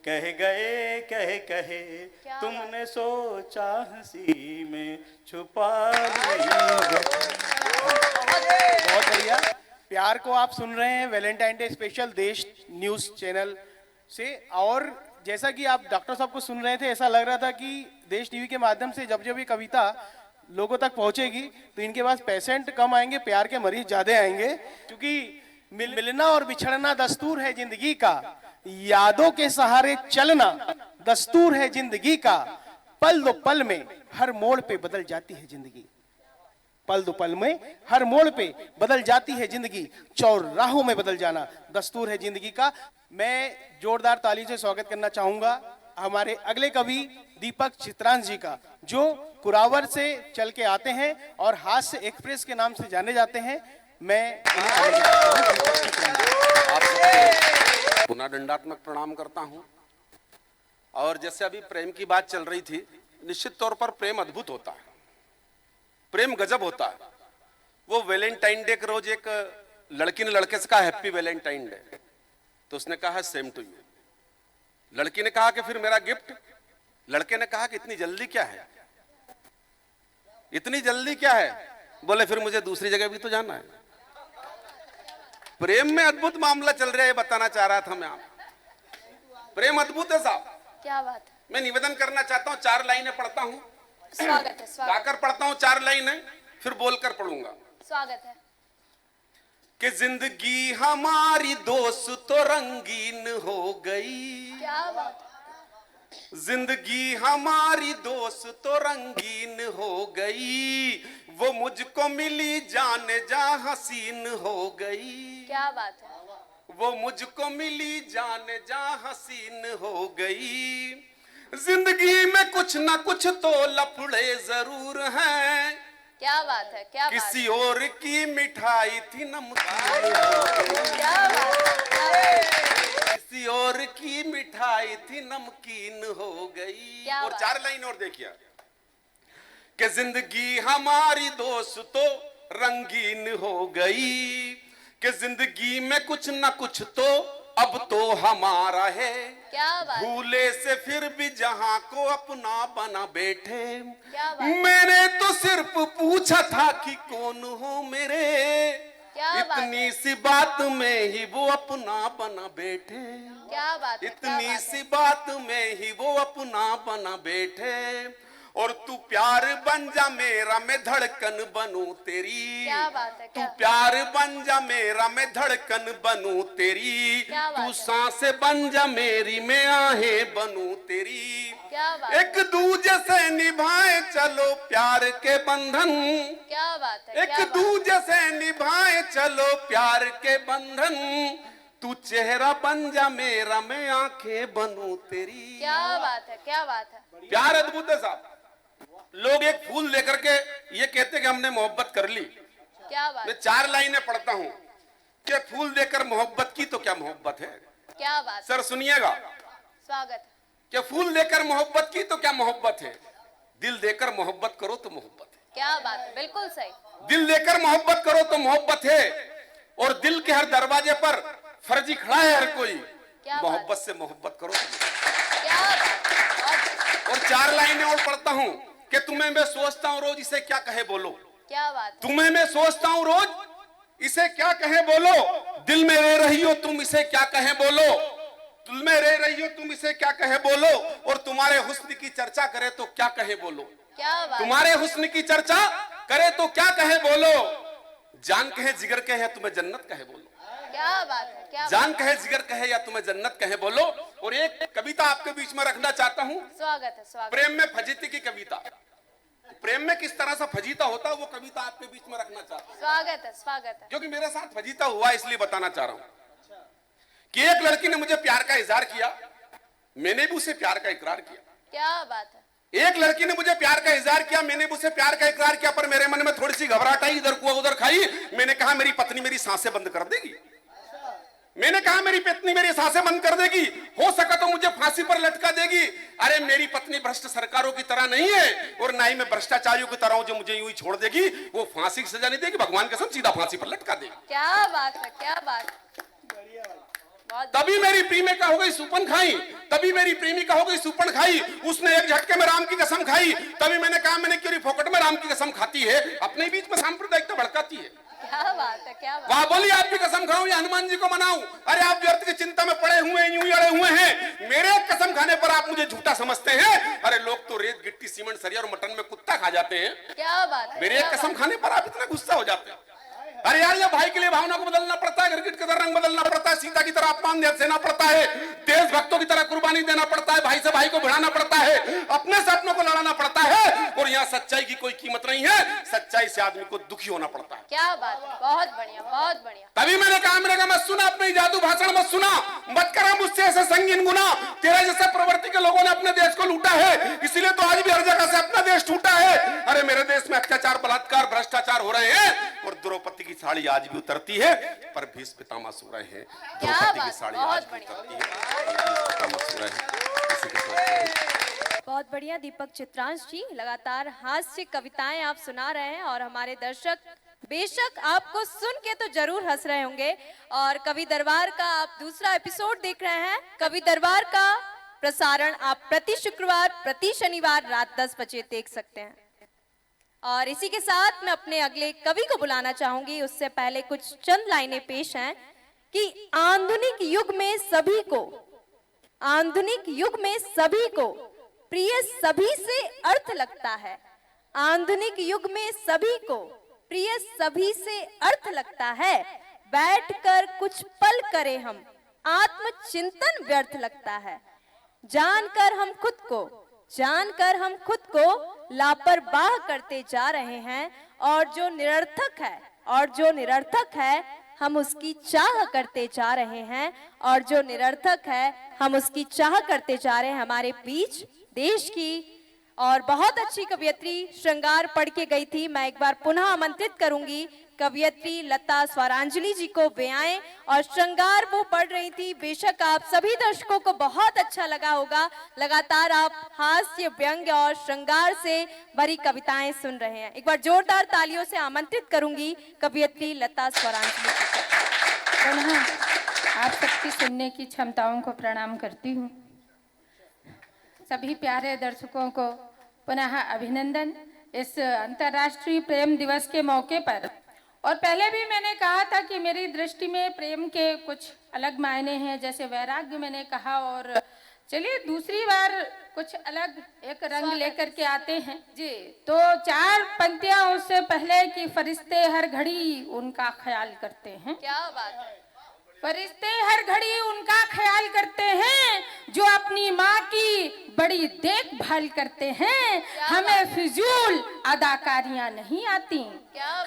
कह गए कह कहे, क्या तुमने सोचा हंसी में छुपा ली व्यथा। बहुत बढ़िया। प्यार को आप सुन रहे हैं वैलेंटाइन डे स्पेशल देश न्यूज चैनल से। और जैसा कि आप डॉक्टर साहब को सुन रहे थे, ऐसा लग रहा था कि देश टीवी के माध्यम से जब जब ये कविता लोगों तक पहुंचेगी तो इनके पास पेशेंट कम आएंगे, प्यार के मरीज ज्यादा आएंगे। क्योंकि मिलना और बिछड़ना दस्तूर है जिंदगी का, यादों के सहारे चलना दस्तूर है जिंदगी का। पल दो पल में हर मोड़ पे बदल जाती है जिंदगी। पल दो पल में हर मोड़ पे बदल जाती है जिंदगी, चौराहों में बदल जाना दस्तूर है जिंदगी का। मैं जोरदार ताली से स्वागत करना चाहूंगा हमारे अगले कवि दीपक चित्रांश जी का, जो कुरावर से चल के आते हैं और हास्य एक्सप्रेस के नाम से जाने जाते हैं। मैं इन्हें आगे आप सबको पुनः दंडात्मक प्रणाम करता हूं। और जैसे अभी प्रेम की बात चल रही थी, निश्चित तौर पर प्रेम अद्भुत होता है, प्रेम गजब होता है। वो वैलेंटाइन डे के रोज एक लड़की ने लड़के से कहा हैप्पी वैलेंटाइन डे, तो उसने कहा सेम टू यू। लड़की ने कहा कि फिर मेरा गिफ्ट। लड़के ने कहा कि इतनी जल्दी क्या है, इतनी जल्दी क्या है? बोले फिर मुझे दूसरी जगह भी तो जाना है। प्रेम में अद्भुत मामला चल रहा है, बताना चाह रहा था मैं। आप प्रेम अद्भुत है साहब। क्या बात है। मैं निवेदन करना चाहता हूं, 4 लाइनें पढ़ता हूं। स्वागत है, स्वागत गाकर पढ़ता हूं 4 लाइनें, फिर बोलकर पढ़ूंगा। स्वागत है। कि जिंदगी हमारी दोस्त तो रंगीन हो गई, क्या बात है। जिंदगी हमारी दोस्त तो रंगीन हो गई, वो मुझको मिली जाने जा हसीन हो गई। क्या बात है। वो मुझको मिली जाने जा हसीन हो गई। जिंदगी में कुछ ना कुछ तो लफड़े जरूर हैं। क्या बात है, क्या बात किसी और की मिठाई थी नमकीन, क्या बात है। किसी और की मिठाई थी नमकीन हो गई। क्या और बात। 4 लाइन और देखिए कि जिंदगी हमारी दोस्त तो रंगीन हो गई, कि जिंदगी में कुछ ना कुछ तो अब तो हमारा है। क्या बात है। भूले से फिर भी जहां को अपना बना बैठे। क्या बात है। मैंने तो सिर्फ पूछा था कि कौन हो मेरे, क्या बात है। इतनी सी बात में ही वो अपना बना बैठे। क्या बात है, क्या इतनी बात सी है। बात में ही वो अपना बना बैठे। और तू प्यार बन जा मेरा, मैं धड़कन बनूं तेरी। क्या बात है, तू क्या प्यार बन जा मेरा, मैं धड़कन बनूं तेरी। क्या बात तू है। सांसें बन जा मेरी, मैं आहें बनूं तेरी। क्या बात है। एक दूजे से निभाए चलो प्यार के बंधन, क्या बात है, एक क्या बात है। दूजे से निभाए चलो प्यार के बंधन। तू चेहरा बन जा मेरा, मैं आंखें बनूं तेरी। क्या बात है, क्या बात है। प्यार अद्भुत है साहब। लोग एक फूल लेकर के ये कहते कि हमने मोहब्बत कर ली। क्या बात मैं 4 लाइनें पढ़ता हूं कि फूल देकर मोहब्बत की तो क्या मोहब्बत है। क्या बात है। सर सुनिएगा, स्वागत है। कि फूल देकर मोहब्बत की तो क्या मोहब्बत है, दिल देकर मोहब्बत करो तो मोहब्बत है। क्या बात है, बिल्कुल सही। दिल देकर मोहब्बत करो तो मोहब्बत है। और दिल के हर दरवाजे पर फर्जी खड़ा है हर कोई। क्या बात। मोहब्बत से मोहब्बत करो। क्या बात है। और 4 लाइनें और पढ़ता हूं कि तुम्हें मैं सोचता हूं रोज, इसे क्या कहे बोलो। क्या बात है। तुम्हें मैं सोचता हूं रोज, इसे क्या कहे बोलो। दिल में रह रही हो तुम, इसे क्या कहे बोलो। दिल में रह रही हो तुम, इसे क्या कहे बोलो। और तुम्हारे हुस्न की चर्चा करे तो क्या कहे बोलो। क्या बात। तुम्हारे हुस्न की चर्चा करे तो क्या कहे बोलो। जान कहे जिगर कहे या तुम्हें जन्नत कहे बोलो। क्या बात है, क्या जान कहे जिगर कहे या तुम्हें जन्नत कहे बोलो। और एक कविता आपके बीच में रखना चाहता हूं। स्वागत है, स्वागत। प्रेम में फजीती की कविता, प्रेम में किस तरह से फजीता होता है वो कविता आपके बीच में रखना चाहता हूं। स्वागत है, स्वागत है। क्योंकि मेरे साथ फजीता हुआ, इसलिए बताना चाह रहा हूं कि एक लड़की ने मुझे प्यार का इजहार किया, मैंने भी उसे प्यार का इकरार किया। क्या बात है। एक लड़की ने मुझे प्यार का इजहार किया, मैंने भी उसे प्यार का इकरार किया, पर मेरे मन में थोड़ी सी घबराहट आई, इधर कुआ उधर खाई। मैंने कहा मेरी पत्नी मेरी सांसें बंद कर देगी। मैंने कहा मेरी पत्नी मेरी सांसें बंद कर देगी, हो सका तो मुझे फांसी पर लटका देगी। अरे मेरी पत्नी भ्रष्ट सरकारों की तरह नहीं है, और ना ही मैं भ्रष्टाचारियों की तरह हूं जो मुझे यूं ही छोड़ देगी। वो फांसी की सजा नहीं देगी, भगवान कसम सीधा फांसी पर लटका देगी। क्या बात है, क्या बात। तभी मेरी प्रेमिका हो गई सुपन खाई, तभी मेरी प्रेमिका हो गई सुपन खाई। उसने एक झटके में राम की कसम खाई। तभी मैंने कहा मैंने क्यों फोकट में राम की कसम खाती है, अपने बीच में सांप्रदायिकता भड़काती है। क्या बात है, क्या बात। वाह बोली आपकी कसम खाऊं या हनुमान जी को मनाऊं। अरे आप व्यर्थ की चिंता में पड़े हुए यूं ही अड़े हुए हैं, मेरे कसम खाने पर आप मुझे झूठा समझते हैं। अरे लोग तो रेत गिट्टी सीमेंट सरिया और मटन में कुत्ता खा जाते हैं, क्या बात है। मेरे एक कसम खाने पर आप इतना गुस्सा हो जाते हैं। अरे यार ये भाई के लिए भावना को बदलना पड़ता है, गिरगिट का रंग बदलना पड़ता है, सीता की तरह अपमान सहना पड़ता है, देशभक्तों की तरह कुर्बानी देना पड़ता है, भाई से भाई को भिड़ाना पड़ता है, अपने से अपनों को लड़ाना पड़ता है। और यहाँ सच्चाई की कोई कीमत नहीं है, सच्चाई से आदमी को दुखी होना पड़ता है। क्या बात है, बहुत बढ़िया, बहुत बढ़िया। तभी मैंने कहा मैंने कहा मत सुना, अपने जादू भाषण मत सुना, मत करा मुझसे ऐसे संगीन गुना। तेरे जैसे प्रवृत्ति के लोगों ने अपने देश को लूटा है, इसीलिए तो आज भी हर जगह से अपना देश टूटा है। अरे मेरे देश में अत्याचार, बलात्कार, भ्रष्टाचार हो रहे हैं और द्रौपदी की साड़ी आज भी उतरती है, पर भीष्म पितामह सो रहे हैं। द्रौपदी की साड़ी आज भी उतरती है, भीष्म पितामह सो रहे हैं। इसी के साथ बहुत बढ़िया दीपक चित्रांश जी, लगातार हास्य कविताएं आप सुना रहे हैं और हमारे दर्शक बेशक आपको सुन के तो जरूर हंस रहे होंगे। और कवि दरबार का आप दूसरा एपिसोड देख रहे हैं। कवि दरबार का प्रसारण आप प्रति शुक्रवार, प्रति शनिवार रात 10 बजे देख सकते हैं। और इसी के साथ मैं अपने अगले कवि को बुलाना चाहूंगी। उससे पहले कुछ चंद लाइनें पेश हैं कि आधुनिक युग में सभी को, आधुनिक युग में सभी को प्रिय सभी से अर्थ लगता है। आधुनिक युग में सभी को प्रिय सभी से अर्थ लगता है। बैठकर कुछ पल करें हम, आत्मचिंतन व्यर्थ लगता है। जानकर हम खुद को लापरवाह करते जा रहे हैं और जो निरर्थक है हम उसकी चाह करते जा रहे हैं, और जो निरर्थक है हम उसकी चाह करते जा रहे हैं। हमारे बीच देश की और बहुत अच्छी कवियत्री श्रृंगार पढ़ के गई थी। मैं एक बार पुनः आमंत्रित करूंगी कवियत्री लता स्वरांजलि जी को वे आए और श्रृंगार वो पढ़ रही थी। बेशक आप सभी दर्शकों को बहुत अच्छा लगा होगा। लगातार आप हास्य, व्यंग्य और श्रृंगार से भरी कविताएं सुन रहे हैं। एक बार जोरदार तालियों से आमंत्रित करूंगी कवियत्री लता स्वरांजलि जी को। पुनः आप सबकी सुनने की क्षमताओं को प्रणाम करती हूँ। सभी प्यारे दर्शकों को पुनः अभिनंदन इस अंतर्राष्ट्रीय प्रेम दिवस के मौके पर। और पहले भी मैंने कहा था कि मेरी दृष्टि में प्रेम के कुछ अलग मायने हैं, जैसे वैराग्य मैंने कहा, और चलिए दूसरी बार कुछ अलग एक रंग लेकर के आते हैं जी। तो 4 पंक्तियां उससे पहले कि फरिश्ते हर घड़ी उनका ख्याल करते हैं। क्या बात है। फरिश्ते हर घड़ी उनका ख्याल करते हैं जो अपनी माँ की बड़ी देखभाल करते हैं। हमें फिजूल अदाकारियां नहीं आती,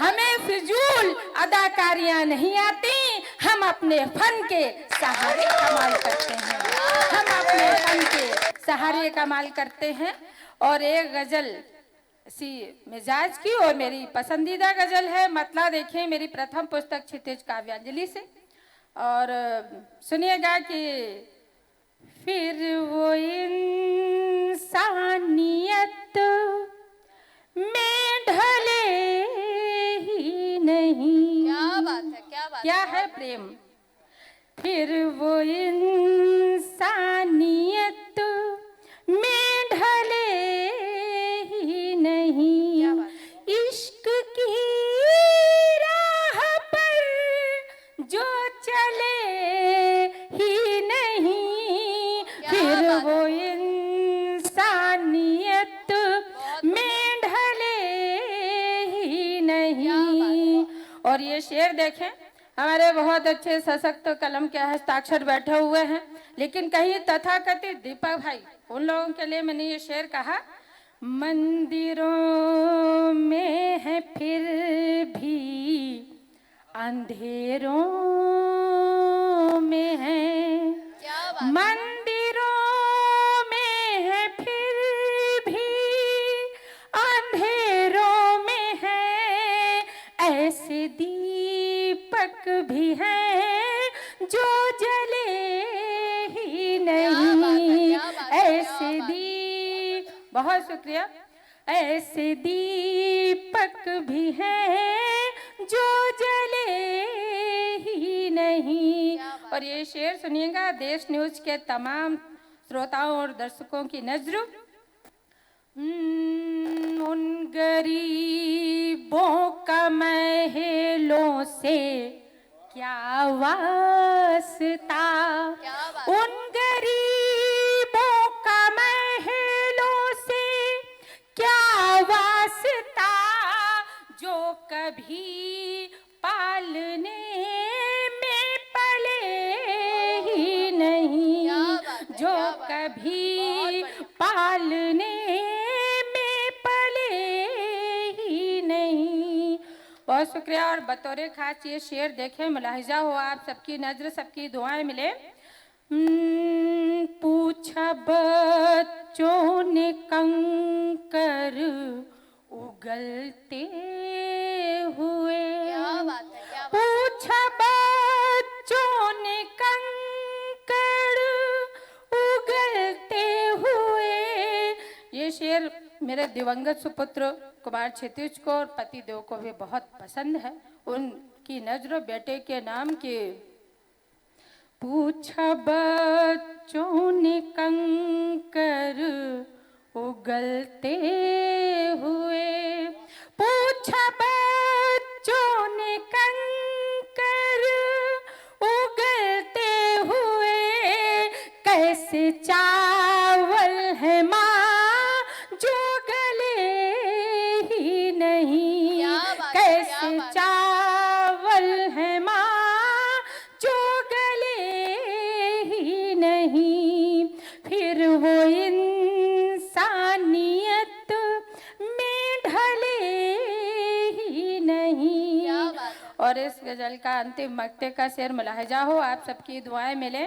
हमें फिजूल अदाकारियां नहीं आती। हम अपने फन के सहारे कमाल करते हैं, हम अपने फन के सहारे कमाल करते हैं। और एक गजल सी मिजाज की और मेरी पसंदीदा गजल है, मतला देखें मेरी प्रथम पुस्तक क्षितिज काव्यांजलि से। और सुनिएगा कि फिर वो इंसानियत में ढले ही नहीं। क्या बात है, क्या बात क्या है प्रेम। फिर वो इंसानियत में ढले ही नहीं। इश्क की राह पर जो चले ही नहीं। फिर वो इंसानियत में ढले ही नहीं। और ये शेर देखें, हमारे बहुत अच्छे सशक्त कलम के हस्ताक्षर बैठे हुए हैं, लेकिन कहीं तथाकथित दीपक भाई, उन लोगों के लिए मैंने ये शेर कहा। मंदिरों में है फिर भी अंधेरों में है। मंदिरों में है फिर भी अंधेरों में है। ऐसे दीपक भी हैं जो जले ही नहीं। ऐसे दीप, बहुत शुक्रिया। ऐसे दीपक भी हैं जो जले ही नहीं। और ये शेर सुनिएगा देश न्यूज के तमाम श्रोताओं और दर्शकों की नजर। उन गरीबों का महलों से क्या वास्ता। उन गरीबों का महलों से क्या वास्ता जो कभी पालने में पले ही नहीं। जो कभी पालने में पले ही नहीं। बहुत शुक्रिया। और बतौर खास ये शेर देखें, मुलाहिजा हो आप सबकी नजर, सबकी दुआएं मिले। पूछा बच्चों ने कंकर उगलते हुए, पूछा बच्चों ने कंकर उगलते हुए। ये शेर मेरे दिवंगत सुपुत्र कुमार क्षितिज को और पति देव को भी बहुत पसंद है। उनकी नजर बेटे के नाम की। पूछा बच्चों ने कंकर उगलते हुए, पूछा बच्चों ने कंकर उगलते हुए, कैसे चावल है माँ जो गले ही नहीं, कैसे चावल है माँ जो गले ही नहीं, फिर वो इंसानियत में ढले ही नहीं। और इस गजल का अंतिम मक्ते का शेर मुलाहिजा हो, आप सबकी दुआएं मिले।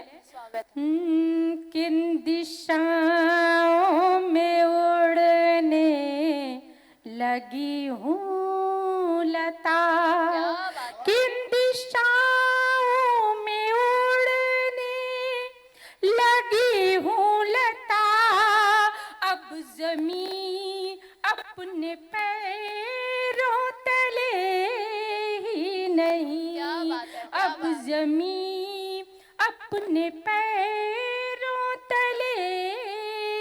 किन दिशाओं में उड़ने लगी हूँ लता, किन दिशाओं में उड़ने लगी हूँ लता, अब जमीन अपने पैरों तले ही नहीं, अब जमीन अपने पैरों तले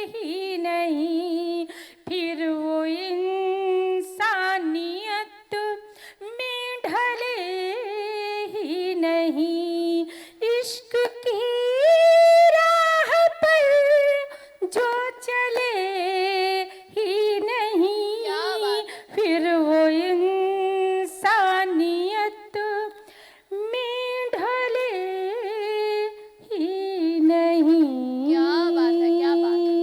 ही नहीं, फिर वो इंसानियत में ढले ही नहीं। इश्क की राह पर जो चले ही नहीं, फिर वो इंसानियत में ढले ही नहीं। क्या बात है, क्या बात है।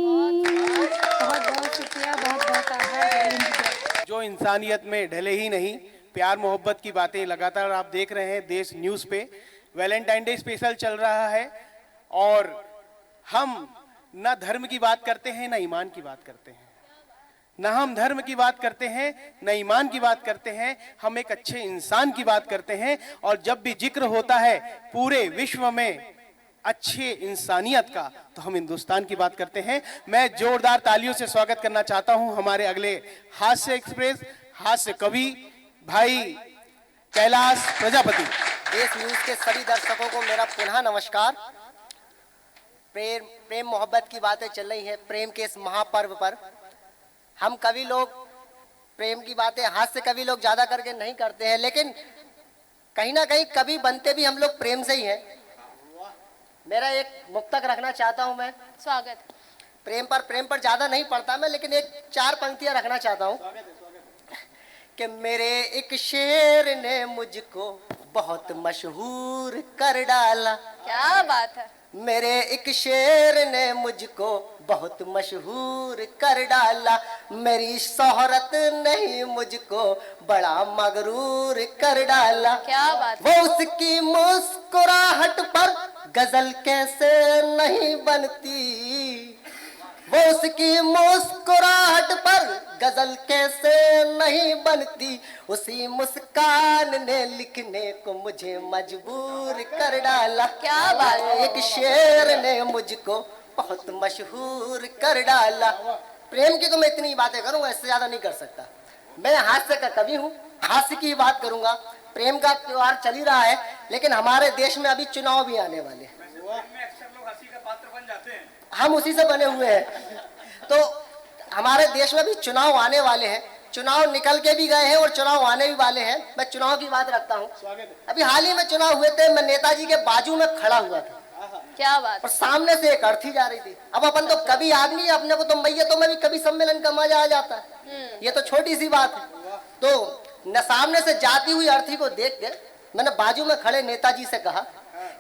बहुत बहुत शुक्रिया, बहुत बहुत आभार। जो इंसानियत में ढले ही नहीं, प्यार मोहब्बत की बातें लगातार आप देख रहे हैं देश न्यूज़ पे। वैलेंटाइन डे स्पेशल चल रहा है और हम न धर्म की बात करते हैं न ईमान की बात करते हैं, न हम धर्म की बात करते हैं न ईमान की बात करते हैं, हम एक अच्छे इंसान की बात करते हैं। और जब भी जिक्र होता है पूरे विश्व में अच्छे इंसानियत का, तो हम हिंदुस्तान की बात करते हैं। मैं जोरदार तालियों से स्वागत करना चाहता हूं हमारे अगले हास्य एक्सप्रेस हास्य कवि भाई कैलाश प्रजापति। देश न्यूज के सभी दर्शकों को मेरा पुनः नमस्कार। प्रेम मोहब्बत की बातें चल रही हैं प्रेम के इस महापर्व पर। हम कवि लोग प्रेम की बातें हास्य कवि लोग ज्यादा करके नहीं करते हैं, लेकिन कहीं ना कहीं कवि बनते भी हम लोग प्रेम से ही हैं। मेरा एक मुक्तक रखना चाहता हूं मैं। स्वागत। प्रेम पर ज्यादा नहीं पढ़ता मैं, लेकिन एक 4 पंक्तियां रखना चाहता हूं कि मेरे एक शेर ने मुझको बहुत मशहूर कर डाला। क्या बात है। मेरे एक शेर ने मुझको बहुत मशहूर कर डाला, मेरी शोहरत नहीं मुझको बड़ा मगरूर कर डाला। क्या बात। वो उसकी मुस्कुराहट पर गजल कैसे नहीं बनती, वो उसकी मुस्कुराहट पर गजल कैसे नहीं बनती, उसी मुस्कान ने लिखने को मुझे मजबूर कर डाला। क्या बात है। एक शेर ने मुझको बहुत मशहूर कर डाला। प्रेम की तो मैं इतनी बातें करूंगा, इससे ज्यादा नहीं कर सकता। मैं हास्य का कवि हूँ, हास्य की बात करूंगा। प्रेम का त्योहार चल ही रहा है, लेकिन हमारे देश में अभी चुनाव भी आने वाले हैं। हम उसी से बने हुए हैं। तो हमारे देश में अभी चुनाव आने वाले हैं, चुनाव निकल के भी गए हैं और चुनाव आने भी वाले हैं। मैं चुनाव की बात रखता हूँ। अभी हाल ही में चुनाव हुए थे, मैं नेताजी के बाजू में खड़ा हुआ था। क्या बात। और सामने से एक अर्थी जा रही थी। अब अपन तो कभी आदमी, अपने को तो मैयतों में भी कभी सम्मेलन का मजा आ जाता है, ये तो छोटी सी बात है। तो न सामने से जाती हुई अर्थी को देख के मैंने बाजू में खड़े नेताजी से कहा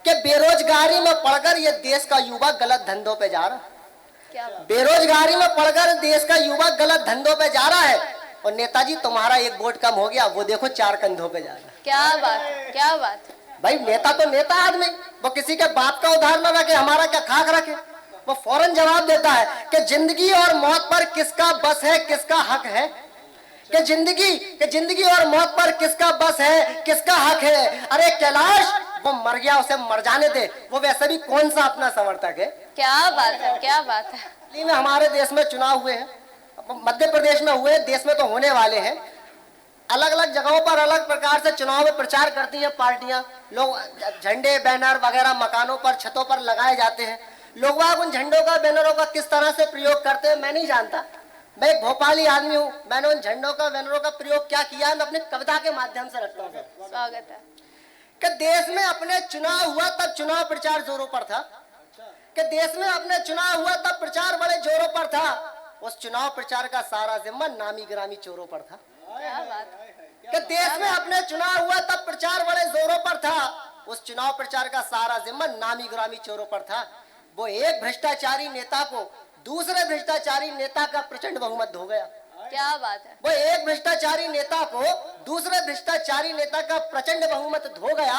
कि बेरोजगारी में पढ़कर ये देश का युवा गलत धंधों पे जा रहा है। बेरोजगारी में पढ़कर देश का युवा गलत धंधों पे जा रहा है, और नेताजी तुम्हारा एक वोट कम हो गया, वो देखो 4 कंधों पे जा रहा है। क्या बात है, क्या बात है। भाई नेता तो नेता आदमी, वो किसी के बाप का उधार न रखे, हमारा क्या खाक रखे। वो फौरन जवाब देता है कि जिंदगी और मौत पर किसका बस है, किसका हक है, कि जिंदगी और मौत पर किसका बस है, किसका हक है। अरे कैलाश, वो मर गया, उसे मर जाने दे, वो वैसे भी कौन सा अपना समर्थक है। क्या बात है, क्या बात है। दिल्ली में हमारे देश में चुनाव हुए हैं, मध्य प्रदेश में हुए, देश में तो होने वाले हैं। अलग अलग जगहों पर अलग प्रकार से चुनाव में प्रचार करती हैं पार्टियां। लोग झंडे बैनर वगैरह मकानों पर छतों पर लगाए जाते हैं। लोग वहां उन झंडों का बैनरों का किस तरह से प्रयोग करते हैं मैं नहीं जानता। मैं एक भोपाली आदमी हूँ, मैंने उन झंडों का बैनरों का प्रयोग क्या किया है मैं अपनी कविता के माध्यम से रखता हूँ। स्वागत है। कि देश में अपने चुनाव हुआ तब चुनाव प्रचार जोरों पर था, कि देश में अपने चुनाव हुआ तब प्रचार बड़े जोरों पर था। उस चुनाव प्रचार का सारा जिम्मा नामी गिरामी चोरों पर था। क्या बात है। कि देश में अपने चुनाव हुआ तब प्रचार बड़े जोरों पर था। उस चुनाव प्रचार का सारा जिम्मा नामी गिरामी चोरों पर था। वो एक भ्रष्टाचारी नेता को दूसरे भ्रष्टाचारी नेता का प्रचंड बहुमत हो गया। क्या बात है। वो एक भ्रष्टाचारी नेता को दूसरे भ्रष्टाचारी नेता का प्रचंड बहुमत हो गया।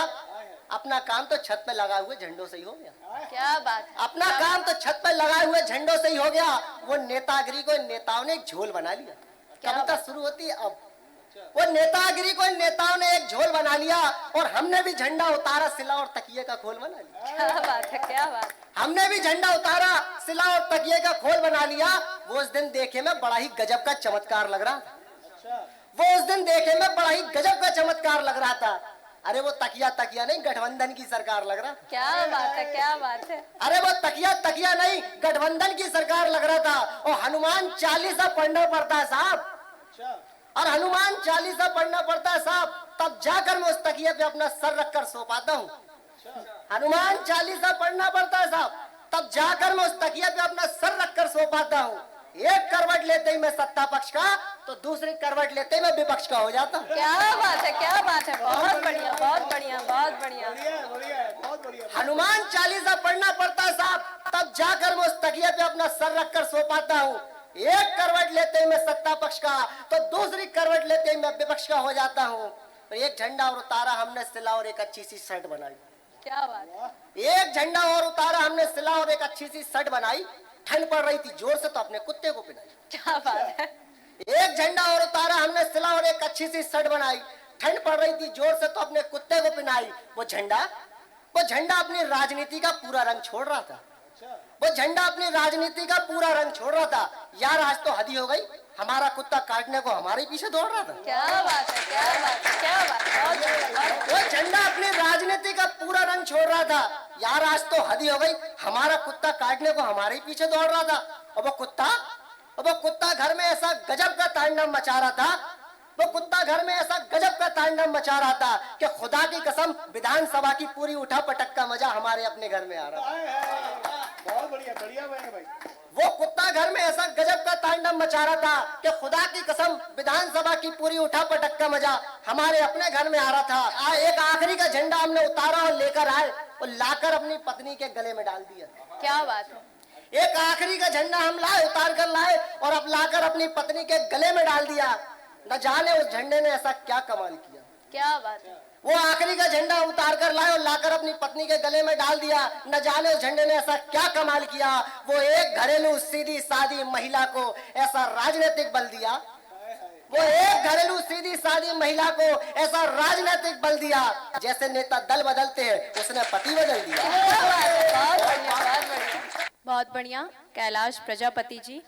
अपना काम तो छत पे लगाए हुए झंडों से ही हो गया। क्या बात है। अपना काम तो छत पे लगाए हुए झंडों से ही हो गया। वो नेतागिरी को नेताओं ने एक झोल बना लिया। कविता शुरू होती है अब। वो नेतागिरी को नेताओं ने एक झोल बना लिया और हमने भी झंडा उतारा, सिला और तकिए का खोल बना लिया। क्या बात है, क्या बात। हमने भी झंडा उतारा, सिला और तकिए का खोल बना लिया। वो उस दिन देखे में बड़ा ही गजब का चमत्कार लग रहा था। वो उस दिन देखे में बड़ा ही गजब का चमत्कार लग रहा था। अरे वो तकिया नहीं, गठबंधन की सरकार लग रहा था। क्या बात है, क्या बात है। अरे वो तकिया नहीं, गठबंधन की सरकार लग रहा था। और हनुमान चालीसा पढ़ना पड़ता है साहब, और हनुमान चालीसा पढ़ना पड़ता है साहब, तब जाकर मैं उस तकिए पे अपना सर रखकर सो पाता हूँ। हनुमान चालीसा पढ़ना पड़ता है साहब, तब जाकर मैं उस तकिए पे अपना सर रखकर सो पाता हूँ। एक करवट लेते ही मैं सत्ता पक्ष का, तो दूसरी करवट लेते ही मैं विपक्ष का हो जाता हूँ। क्या बात है, क्या बात है। बहुत बढ़िया, बहुत बढ़िया, बहुत बढ़िया। हनुमान चालीसा पढ़ना पड़ता है साहब, तब जाकर मैं उस तकिए पे अपना सर रखकर सो पाता हूँ। एक करवट लेते ही मैं सत्ता पक्ष का, तो दूसरी करवट लेते ही मैं विपक्ष का हो जाता हूँ। तो एक झंडा और उतारा हमने, सिला और एक अच्छी सी शर्ट बनाई। क्या बात। एक झंडा और उतारा हमने, सिला और एक अच्छी सी शर्ट बनाई। ठंड पड़ रही थी जोर से, तो अपने कुत्ते को पिलाई। क्या बात है। एक झंडा और उतारा हमने, सिला और एक अच्छी सी शर्ट बनाई। ठंड पड़ रही थी जोर से, तो अपने कुत्ते को पिनाई। वो झंडा अपनी राजनीति का पूरा रंग छोड़ रहा था। वो झंडा अपनी राजनीति का पूरा रंग छोड़ रहा था। यार आज तो हद ही हो गई, हमारा कुत्ता काटने को हमारे पीछे दौड़ रहा था। क्या बात है, क्या बात है, क्या बात है। बहुत बढ़िया। वो झंडा अपनी राजनीति का पूरा रंग छोड़ रहा था। यार आज तो हद ही हो गई, हमारा कुत्ता काटने को हमारे पीछे दौड़ रहा था। और वो कुत्ता घर में ऐसा गजब का तांडव मचा रहा था। वो कुत्ता घर में ऐसा गजब का तांडव मचा रहा था कि खुदा की कसम विधानसभा की पूरी उठा पटक का मजा हमारे अपने घर में आ रहा था। बहुत बढ़िया, बढ़िया भाई। वो कुत्ता घर में ऐसा गजब का तांडव मचा रहा था कि खुदा की कसम विधानसभा की पूरी उठा पटक का मजा हमारे अपने घर में आ रहा था। एक आखिरी का झंडा हमने उतारा और लेकर आए और लाकर अपनी पत्नी के गले में डाल दिया। क्या बात है। एक आखिरी का झंडा हम लाए, उतार कर लाए और अब लाकर अपनी पत्नी के गले में डाल दिया। न जाने उस झंडे ने ऐसा क्या कमाल किया। क्या बात है। वो आखिरी का झंडा उतार कर लाए और लाकर अपनी पत्नी के गले में डाल दिया। न जाने उस झंडे ने ऐसा क्या कमाल किया। वो एक घरेलू सीधी सादी महिला को ऐसा राजनीतिक बल दिया। वो एक घरेलू सीधी सादी महिला को ऐसा राजनीतिक बल दिया। जैसे नेता दल बदलते हैं, उसने पति बदल दिया। बहुत बढ़िया, बहुत बढ़िया, बहुत बढ़िया। कैलाश प्रजापति जी,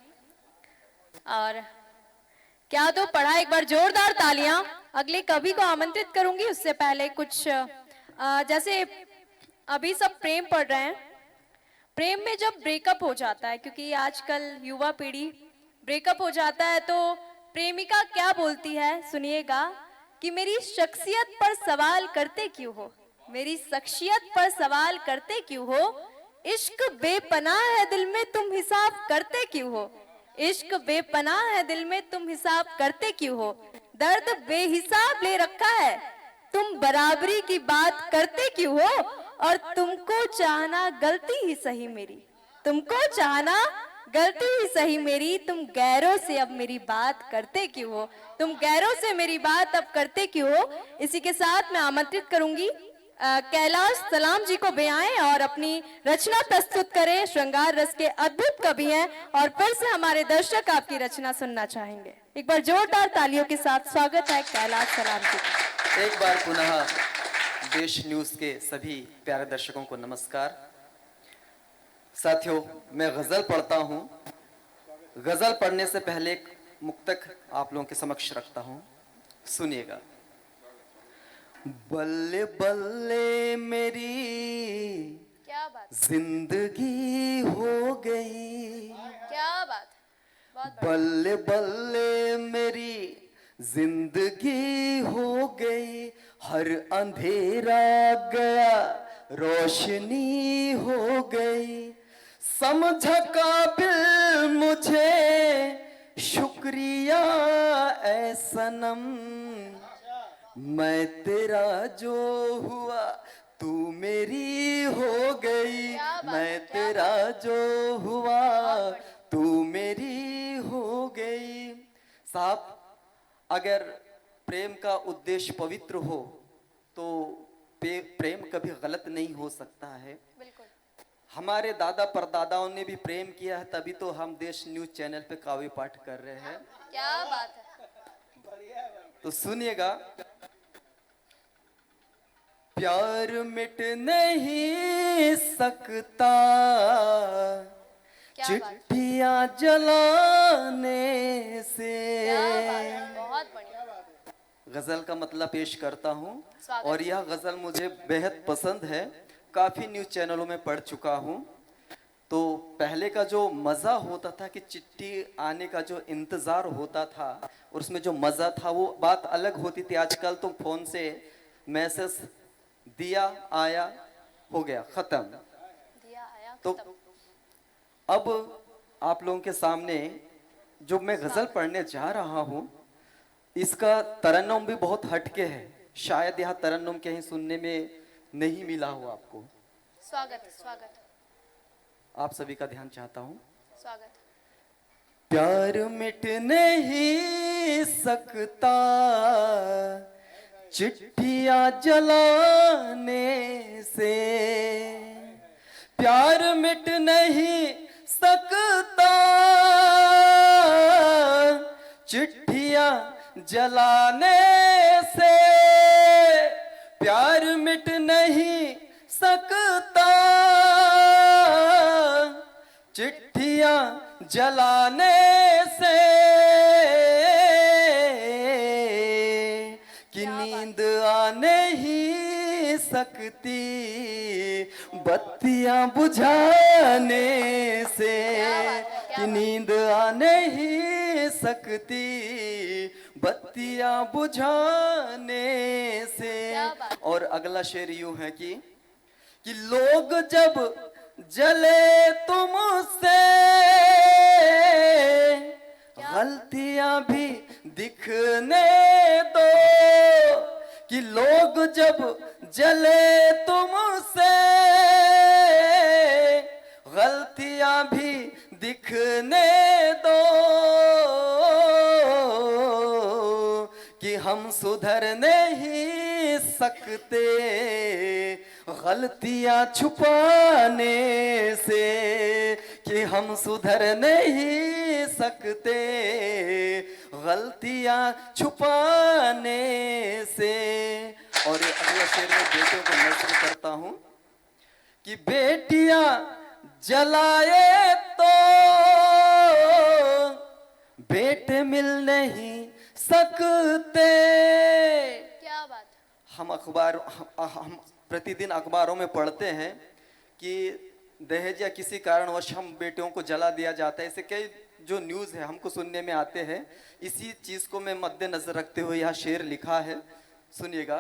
और क्या तो पढ़ा। एक बार जोरदार तालियां। अगले कवि को आमंत्रित करूंगी, उससे पहले कुछ जैसे अभी सब प्रेम पढ़ रहे हैं। प्रेम में जब ब्रेकअप हो जाता है, क्योंकि आजकल युवा पीढ़ी ब्रेकअप हो जाता है, तो प्रेमिका क्या बोलती है सुनिएगा कि मेरी शख्सियत पर सवाल करते क्यों हो, मेरी शख्सियत पर सवाल करते क्यों हो, इश्क बेपनाह है दिल में तुम हिसाब करते क्यों हो, इश्क बेपनाह है दिल में तुम हिसाब करते क्यों हो, दर्द बेहिसाब ले रखा है तुम बराबरी की बात करते क्यों हो, और तुमको चाहना गलती ही सही मेरी, तुमको चाहना गलती ही सही मेरी, तुम गैरों से अब मेरी बात करते क्यों हो? तुम गैरों से मेरी बात अब करते क्यों हो? इसी के साथ मैं आमंत्रित करूंगी कैलाश सलाम जी को वे आएं और अपनी रचना प्रस्तुत करें। श्रृंगार रस के अद्भुत कवि हैं और फिर से हमारे दर्शक आपकी रचना सुनना चाहेंगे। एक बार जोरदार तालियों के साथ स्वागत है कैलाश सलाम जी का। एक बार पुनः देश न्यूज के सभी प्यारे दर्शकों को नमस्कार। साथियों, मैं गजल पढ़ता हूं। गजल पढ़ने से पहले एक मुक्तक आप लोगों के समक्ष रखता हूं, सुनिएगा। बल्ले बल्ले मेरी क्या बात, जिंदगी हो गई, क्या बात, बहुत बल्ले बल्ले मेरी जिंदगी हो गई, हर अंधेरा गया रोशनी हो गई, समझा काबिल मुझे शुक्रिया ऐ सनम, मैं तेरा जो हुआ तू मेरी हो गई, मैं तेरा जो हुआ तू मेरी हो गई। साहब, अगर प्रेम का उद्देश्य पवित्र हो तो प्रेम कभी गलत नहीं हो सकता है। बिल्कुल। हमारे दादा परदादाओं ने भी प्रेम किया है, तभी तो हम देश न्यूज चैनल पे काव्य पाठ कर रहे हैं। क्या बात है। तो सुनिएगा। प्यार मिट नहीं सकता चिट्ठियां जलाने से। बहुत बढ़िया। गजल का मतलब पेश करता हूँ और यह गजल मुझे बेहद पसंद है, काफी न्यूज चैनलों में पढ़ चुका हूँ। तो पहले का जो मजा होता था कि चिट्ठी आने का जो इंतजार होता था और उसमें जो मजा था वो बात अलग होती थी। आजकल तो फोन से मैसेज दिया आया हो गया, खत्म। तो अब आप लोगों के सामने जो मैं गजल पढ़ने जा रहा हूँ, इसका तरन्नुम भी बहुत हटके है। शायद यह तरन्नुम कहीं सुनने में नहीं मिला हो आपको। स्वागत स्वागत। आप सभी का ध्यान चाहता हूँ। स्वागत। प्यार मिट नहीं सकता चिट्ठियां जलाने से, प्यार मिट नहीं सकता चिट्ठियां जलाने से, प्यार मिट नहीं सकता चिट्ठियां जलाने से, कि नींद आ नहीं सकती बत्तियां बुझाने से, कि नींद आ नहीं सकती बत्तियां बुझाने से। और अगला शेर यूं है कि लोग जब जले तुमसे गलतियां भी दिखने दो, कि लोग जब जले तुमसे गलतियां भी दिखने दो, कि हम सुधर नहीं सकते गलतियां छुपाने से, कि हम सुधर नहीं सकते गलतियां छुपाने से। और ये अगला शेर में बेटों को नजर करता हूं कि बेटियां जलाए तो बेटे मिल नहीं सकते। क्या बात। हम प्रतिदिन अखबारों में पढ़ते हैं कि दहेज या किसी कारणवश हम बेटियों को जला दिया जाता है। ऐसे कई जो न्यूज़ है हमको सुनने में आते हैं। इसी चीज़ को मैं मद्देनजर रखते हुए यह शेर लिखा है, सुनिएगा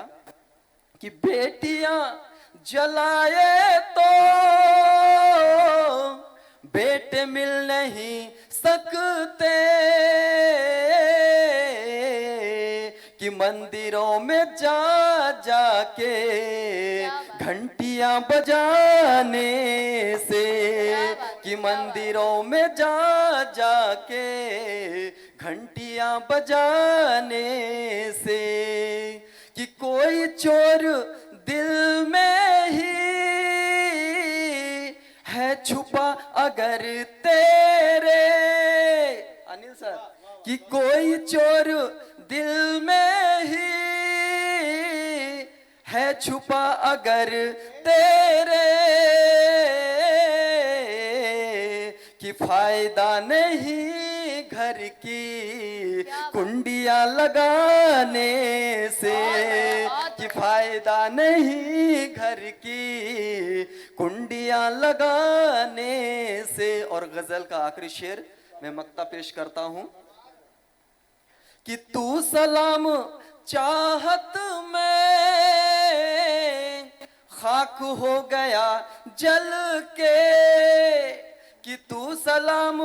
कि बेटियां जलाए तो बेटे मिल नहीं सकते, कि मंदिरों में जा जाके घंटियां बजाने से, कि मंदिरों में जा जाके घंटियां बजाने से, कि कोई चोर दिल में ही है छुपा अगर तेरे, अनिल सर, कि कोई चोर दिल में ही है छुपा अगर तेरे, कि फायदा नहीं घर की कुंडियां लगाने से, कि फायदा नहीं घर की कुंडियां लगाने से। और गजल का आखिरी शेर मैं मक्ता पेश करता हूं कि तू सलाम चाहत में खाक हो गया जल के, कि तू सलाम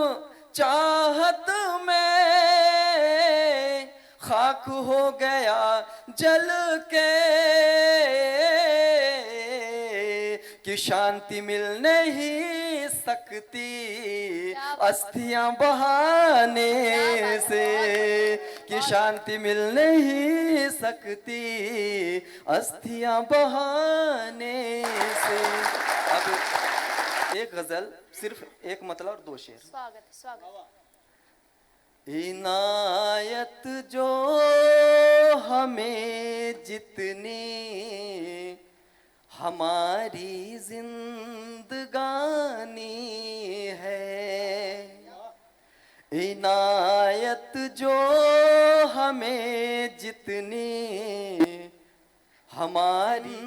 चाहत में खाक हो गया जल के, कि शांति मिल नहीं सकती अस्थियां बहाने से, कि शांति मिल नहीं सकती अस्थियां बहाने से। अब एक गजल, सिर्फ एक मतलब और दो शेर। स्वागत। इनायत जो हमें जितनी हमारी जिंदगानी है, इनायत जो हमें जितनी हमारी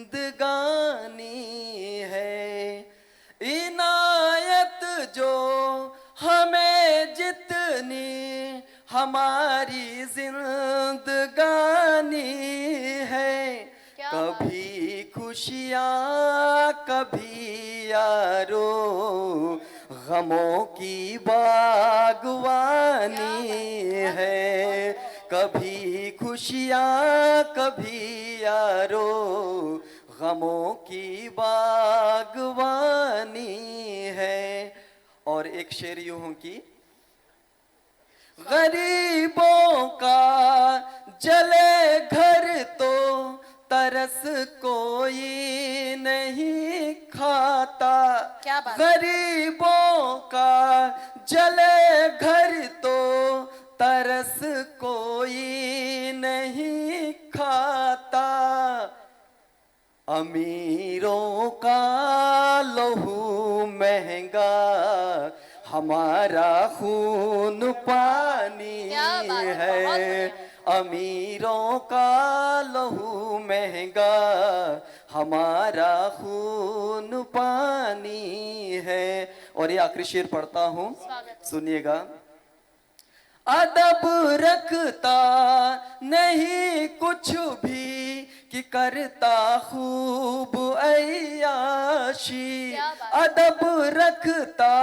जिंदगानी है, इनायत जो हमें जितनी हमारी जिंदगानी है, कभी खुशियाँ कभी यारो गमों की बागवानी है, कभी खुशियाँ कभी यारो गमों की बागवानी है। और एक शेर यूं हूं कि गरीबों का जले घर तो तरस कोई नहीं खाता, क्या बात? गरीबों का जले घर तो तरस कोई नहीं खाता, अमीरों का लहू महंगा हमारा खून पानी है, अमीरों का लहू महंगा हमारा खून पानी है। और ये आखिरी शेर पढ़ता हूं, सुनिएगा। अदब रखता नहीं कुछ भी कि करता खूब ऐयाशी, अदब रखता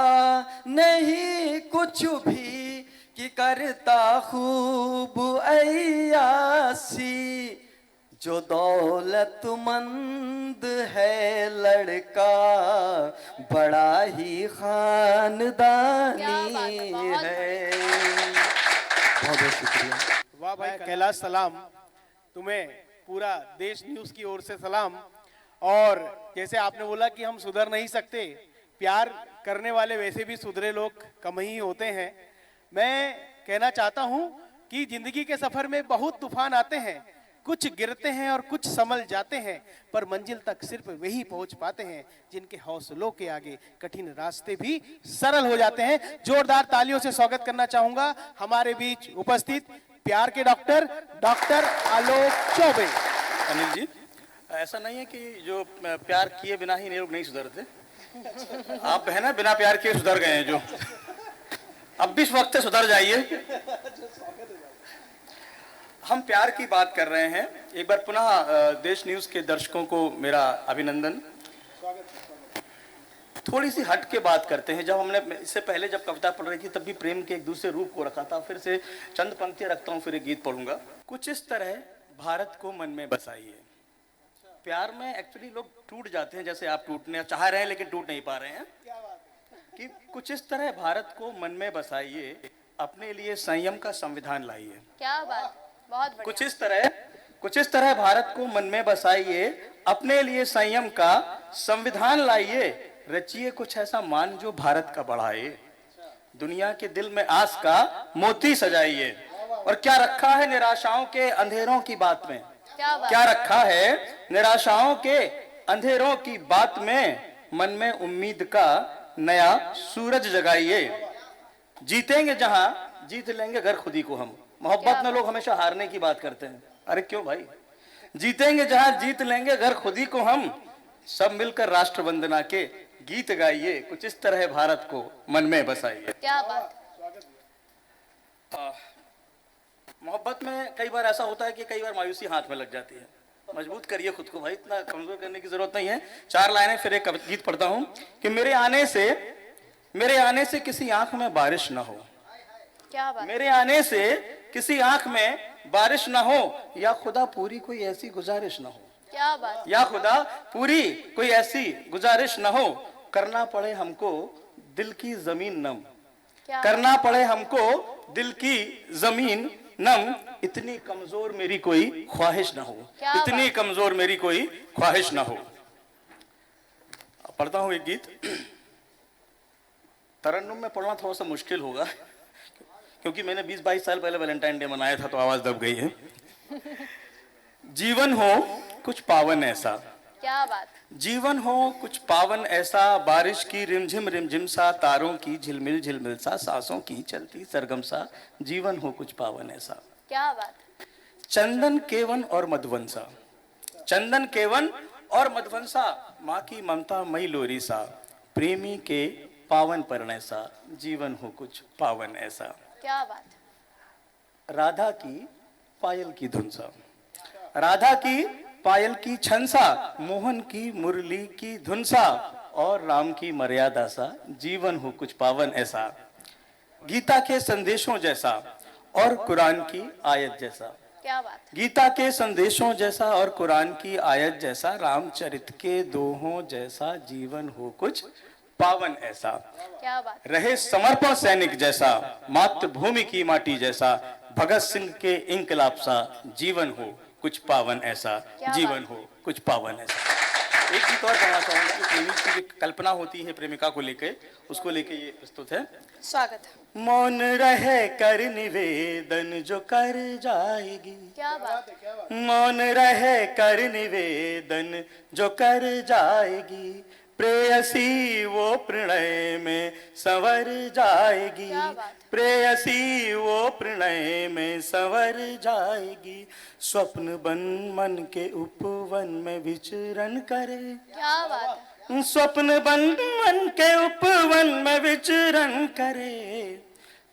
नहीं कुछ भी कि करता खूब ऐयाशी, जो दौलतमंद है लड़का बड़ा ही खानदानी है। बहुत बहुत शुक्रिया। वाह भाई, कैलाश सलाम, तुम्हें पूरा देश न्यूज की ओर से सलाम। और जैसे आपने बोला कि हम सुधर नहीं सकते, प्यार करने वाले वैसे भी सुधरे लोग कम ही होते हैं। मैं कहना चाहता हूं कि जिंदगी के सफर में बहुत तूफान आते हैं, कुछ गिरते हैं और कुछ संभल जाते हैं, पर मंजिल तक सिर्फ वही पहुंच पाते हैं जिनके हौसलों के आगे कठिन रास्ते भी सरल हो जाते हैं। जोरदार तालियों से स्वागत करना चाहूंगा हमारे बीच उपस्थित प्यार के डॉक्टर आलोक चौबे। अनिल जी, ऐसा नहीं है कि जो प्यार किए बिना ही लोग नहीं सुधरते, आप है ना बिना प्यार किए सुधर गए हैं, जो अब भी इस वक्त से सुधर जाइए। हम प्यार की बात कर रहे हैं। एक बार पुनः देश न्यूज के दर्शकों को मेरा अभिनंदन। थोड़ी सी हट के बात करते हैं। जब हमने इससे पहले जब कविता पढ़ रही थी तब भी प्रेम के एक दूसरे रूप को रखा था, फिर से चंद पंक्तियां रखता हूं, फिर एक गीत पढ़ूंगा। कुछ इस तरह भारत को मन में बसाइए। प्यार में एक्चुअली लोग टूट जाते हैं, जैसे आप टूटने चाह रहे हैं लेकिन टूट नहीं पा रहे हैं। कि कुछ इस तरह भारत को मन में बसाइए, अपने लिए संयम का संविधान लाइए। क्या बात, बहुत बढ़िया। कुछ इस तरह भारत को मन में बसाइए, अपने लिए संयम का संविधान लाइए, रचिए कुछ ऐसा मान जो भारत का बढ़ाए, दुनिया के दिल में आस का मोती सजाइए। और क्या रखा है निराशाओं के अंधेरों की बात में, क्या रखा है निराशाओं के अंधेरों की बात में, मन में उम्मीद का नया सूरज जगाइए। जीतेंगे जहां जीत लेंगे घर खुदी को हम। मोहब्बत में लोग हमेशा हारने की बात करते हैं, अरे क्यों भाई, जीतेंगे जहां जीत लेंगे घर खुदी को हम, सब मिलकर राष्ट्र वंदना के गीत गाइए, कुछ इस तरह भारत को मन में बसाइए। क्या बात। मोहब्बत में कई बार ऐसा होता है कि कई बार मायूसी हाथ में लग जाती है। मजबूत करिए खुद को भाई, इतना कमजोर करने की जरूरत नहीं है। 4 लाइनें फिर एक गीत पढ़ता हूं कि मेरे आने से किसी आंख में बारिश ना हो, क्या बात। मेरे आने से किसी आंख में बारिश ना हो, या खुदा पूरी कोई ऐसी गुजारिश ना हो, क्या बात। या खुदा पूरी कोई ऐसी गुजारिश ना हो, करना पड़े हमको दिल की जमीन नम, करना पड़े हमको दिल की जमीन नम, इतनी कमजोर मेरी कोई ख्वाहिश ना हो, इतनी कमजोर मेरी कोई ख्वाहिश ना हो। पढ़ता हूं एक गीत, तरन्नुम में पढ़ना थोड़ा सा मुश्किल होगा क्योंकि मैंने 20-22 साल पहले वैलेंटाइन डे मनाया था, तो आवाज दब गई है। जीवन हो कुछ पावन ऐसा, क्या बात। जीवन हो कुछ पावन ऐसा, बारिश की रिमझिम सा, तारों की झिलमिल झिलमिल सा, सांसों की चलती सरगम सा, जीवन हो कुछ पावन ऐसा। क्या बात। चंदन केवन और मधुवंसा, चंदन केवन और मधुवंसा, माँ की ममता मई लोरी सा, प्रेमी के पावन परिणय सा, जीवन हो कुछ पावन ऐसा। क्या बात। राधा की पायल की धुन सा, राधा की पायल की छन सा, मोहन की मुरली की धुन सा, और राम की मर्यादा सा, जीवन हो कुछ पावन ऐसा। गीता के संदेशों जैसा और कुरान की आयत जैसा, क्या बात। गीता के संदेशों जैसा और कुरान की आयत जैसा, रामचरित के दोहों जैसा, जीवन हो कुछ पावन ऐसा। क्या बात। रहे समर्पण सैनिक जैसा, मातृभूमि की माटी जैसा, भगत सिंह के इंकलाब सा, जीवन हो कुछ पावन ऐसा, जीवन हो कुछ पावन ऐसा। एक गीत और कहना चाहूंगा कि प्रेमी की जो कल्पना होती है प्रेमिका को लेके, उसको लेके ये प्रस्तुत है। स्वागत है। मौन रहे कर निवेदन जो कर जाएगी, क्या बात। मौन रहे कर निवेदन जो कर जाएगी, प्रेयसी वो प्रणय में संवर जाएगी, प्रेयसी वो प्रणय में संवर जाएगी, स्वप्न बन मन के उपवन में विचरण करे, क्या बात है। स्वप्न बन मन के उपवन में विचरण करे,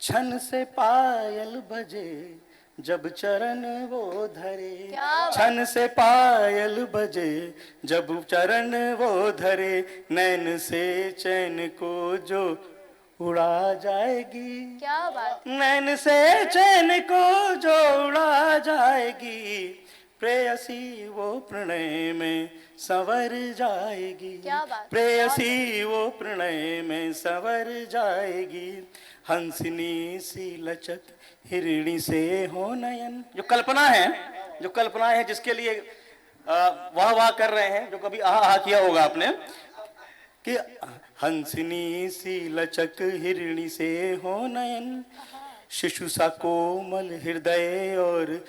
छन से पायल बजे जब चरण वो धरे, छन से पायल बजे जब चरण वो धरे, नैन से चैन को जो उड़ा जाएगी, क्या बात। नैन से चैन को जो उड़ा जाएगी, प्रेयसी वो प्रणय में संवर जाएगी, क्या बात। प्रेयसी वो प्रणय में संवर जाएगी, हंसनी सी लचक हिरणी से हो नयन, जो कल्पना है जिसके लिए वाह वाह कर रहे हैं, जो कभी आहा किया होगा आपने, कि हंसनी सी लचक हिरणी से हो नयन, शिशु सा कोमल हृदय और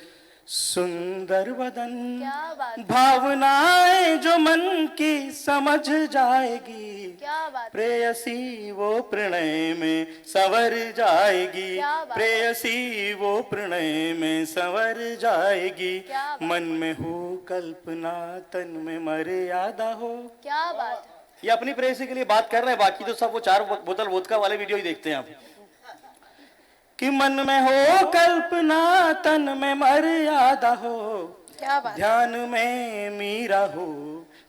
सुंदर बदन, क्या बात। भावनाएं जो मन की समझ जाएगी, क्या बात। प्रेयसी वो प्रणय में संवर जाएगी, प्रेयसी वो प्रणय में संवर जाएगी, मन में हो कल्पना तन में मर्यादा हो, क्या बात। ये अपनी प्रेयसी के लिए बात कर रहे हैं, बाकी तो सब वो 4 बोतल वोदका वाले वीडियो ही देखते हैं आप। कि मन में हो कल्पना तन में मर्यादा हो, क्या बात। ध्यान में मीरा हो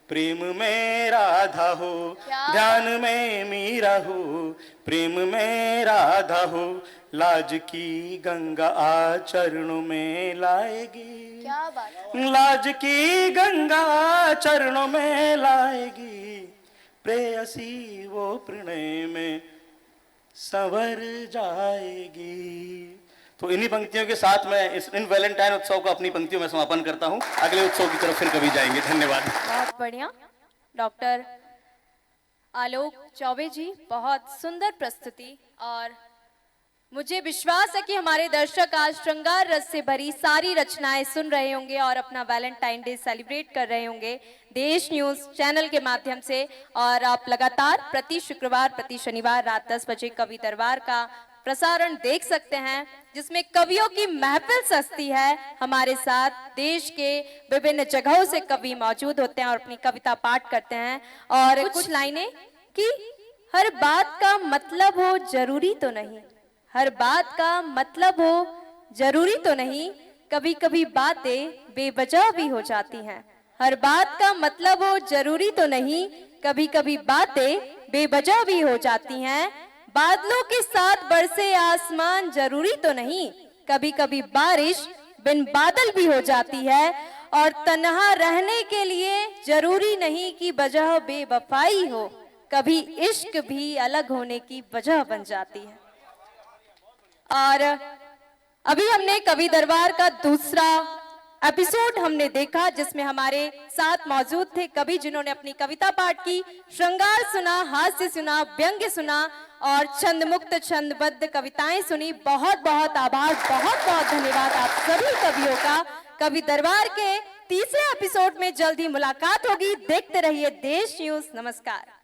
प्रेम में राधा हो, ध्यान में मीरा हो प्रेम में राधा हो, लाज की गंगा आचरणों में लाएगी, क्या बात। लाज की गंगा चरणों में लाएगी, प्रेयसी वो प्रणय में संवर जाएगी। तो इन्हीं पंक्तियों के साथ मैं इन वैलेंटाइन उत्सव को अपनी पंक्तियों में समापन करता हूं। अगले उत्सव की तरफ फिर कभी जाएंगे। धन्यवाद। बहुत बढ़िया डॉक्टर आलोक चौबे जी, बहुत सुंदर प्रस्तुति। और मुझे विश्वास है कि हमारे दर्शक आज श्रृंगार रस से भरी सारी रचनाएं सुन रहे होंगे और अपना वैलेंटाइन डे सेलिब्रेट कर रहे होंगे देश न्यूज चैनल के माध्यम से। और आप लगातार प्रति शुक्रवार प्रति शनिवार रात 10 बजे कवि दरबार का प्रसारण देख सकते हैं, जिसमें कवियों की महफिल सजती है। हमारे साथ देश के विभिन्न जगहों से कवि मौजूद होते हैं और अपनी कविता पाठ करते हैं। और कुछ लाइनें कि हर बात का मतलब हो जरूरी तो नहीं, हर बात का मतलब हो जरूरी तो नहीं, कभी कभी बातें बेवजह भी हो जाती हैं। हर बात का मतलब हो जरूरी तो नहीं, कभी कभी बातें बेवजह भी हो जाती हैं। बादलों के साथ बरसे आसमान जरूरी तो नहीं, कभी कभी बारिश बिन बादल भी हो जाती है। और तन्हा रहने के लिए जरूरी नहीं कि वजह बेवफाई हो, कभी इश्क भी अलग होने की वजह बन जाती है। और अभी हमने कवि दरबार का दूसरा एपिसोड हमने देखा, जिसमें हमारे साथ मौजूद थे कवि जिन्होंने अपनी कविता पाठ की, श्रृंगार सुना, हास्य सुना, व्यंग्य सुना और छंद मुक्त छंदबद्ध कविताएं सुनी। बहुत बहुत आभार, बहुत बहुत धन्यवाद आप सभी कवियों का। कवि दरबार के तीसरे एपिसोड में जल्द ही मुलाकात होगी। देखते रहिए देश न्यूज। नमस्कार।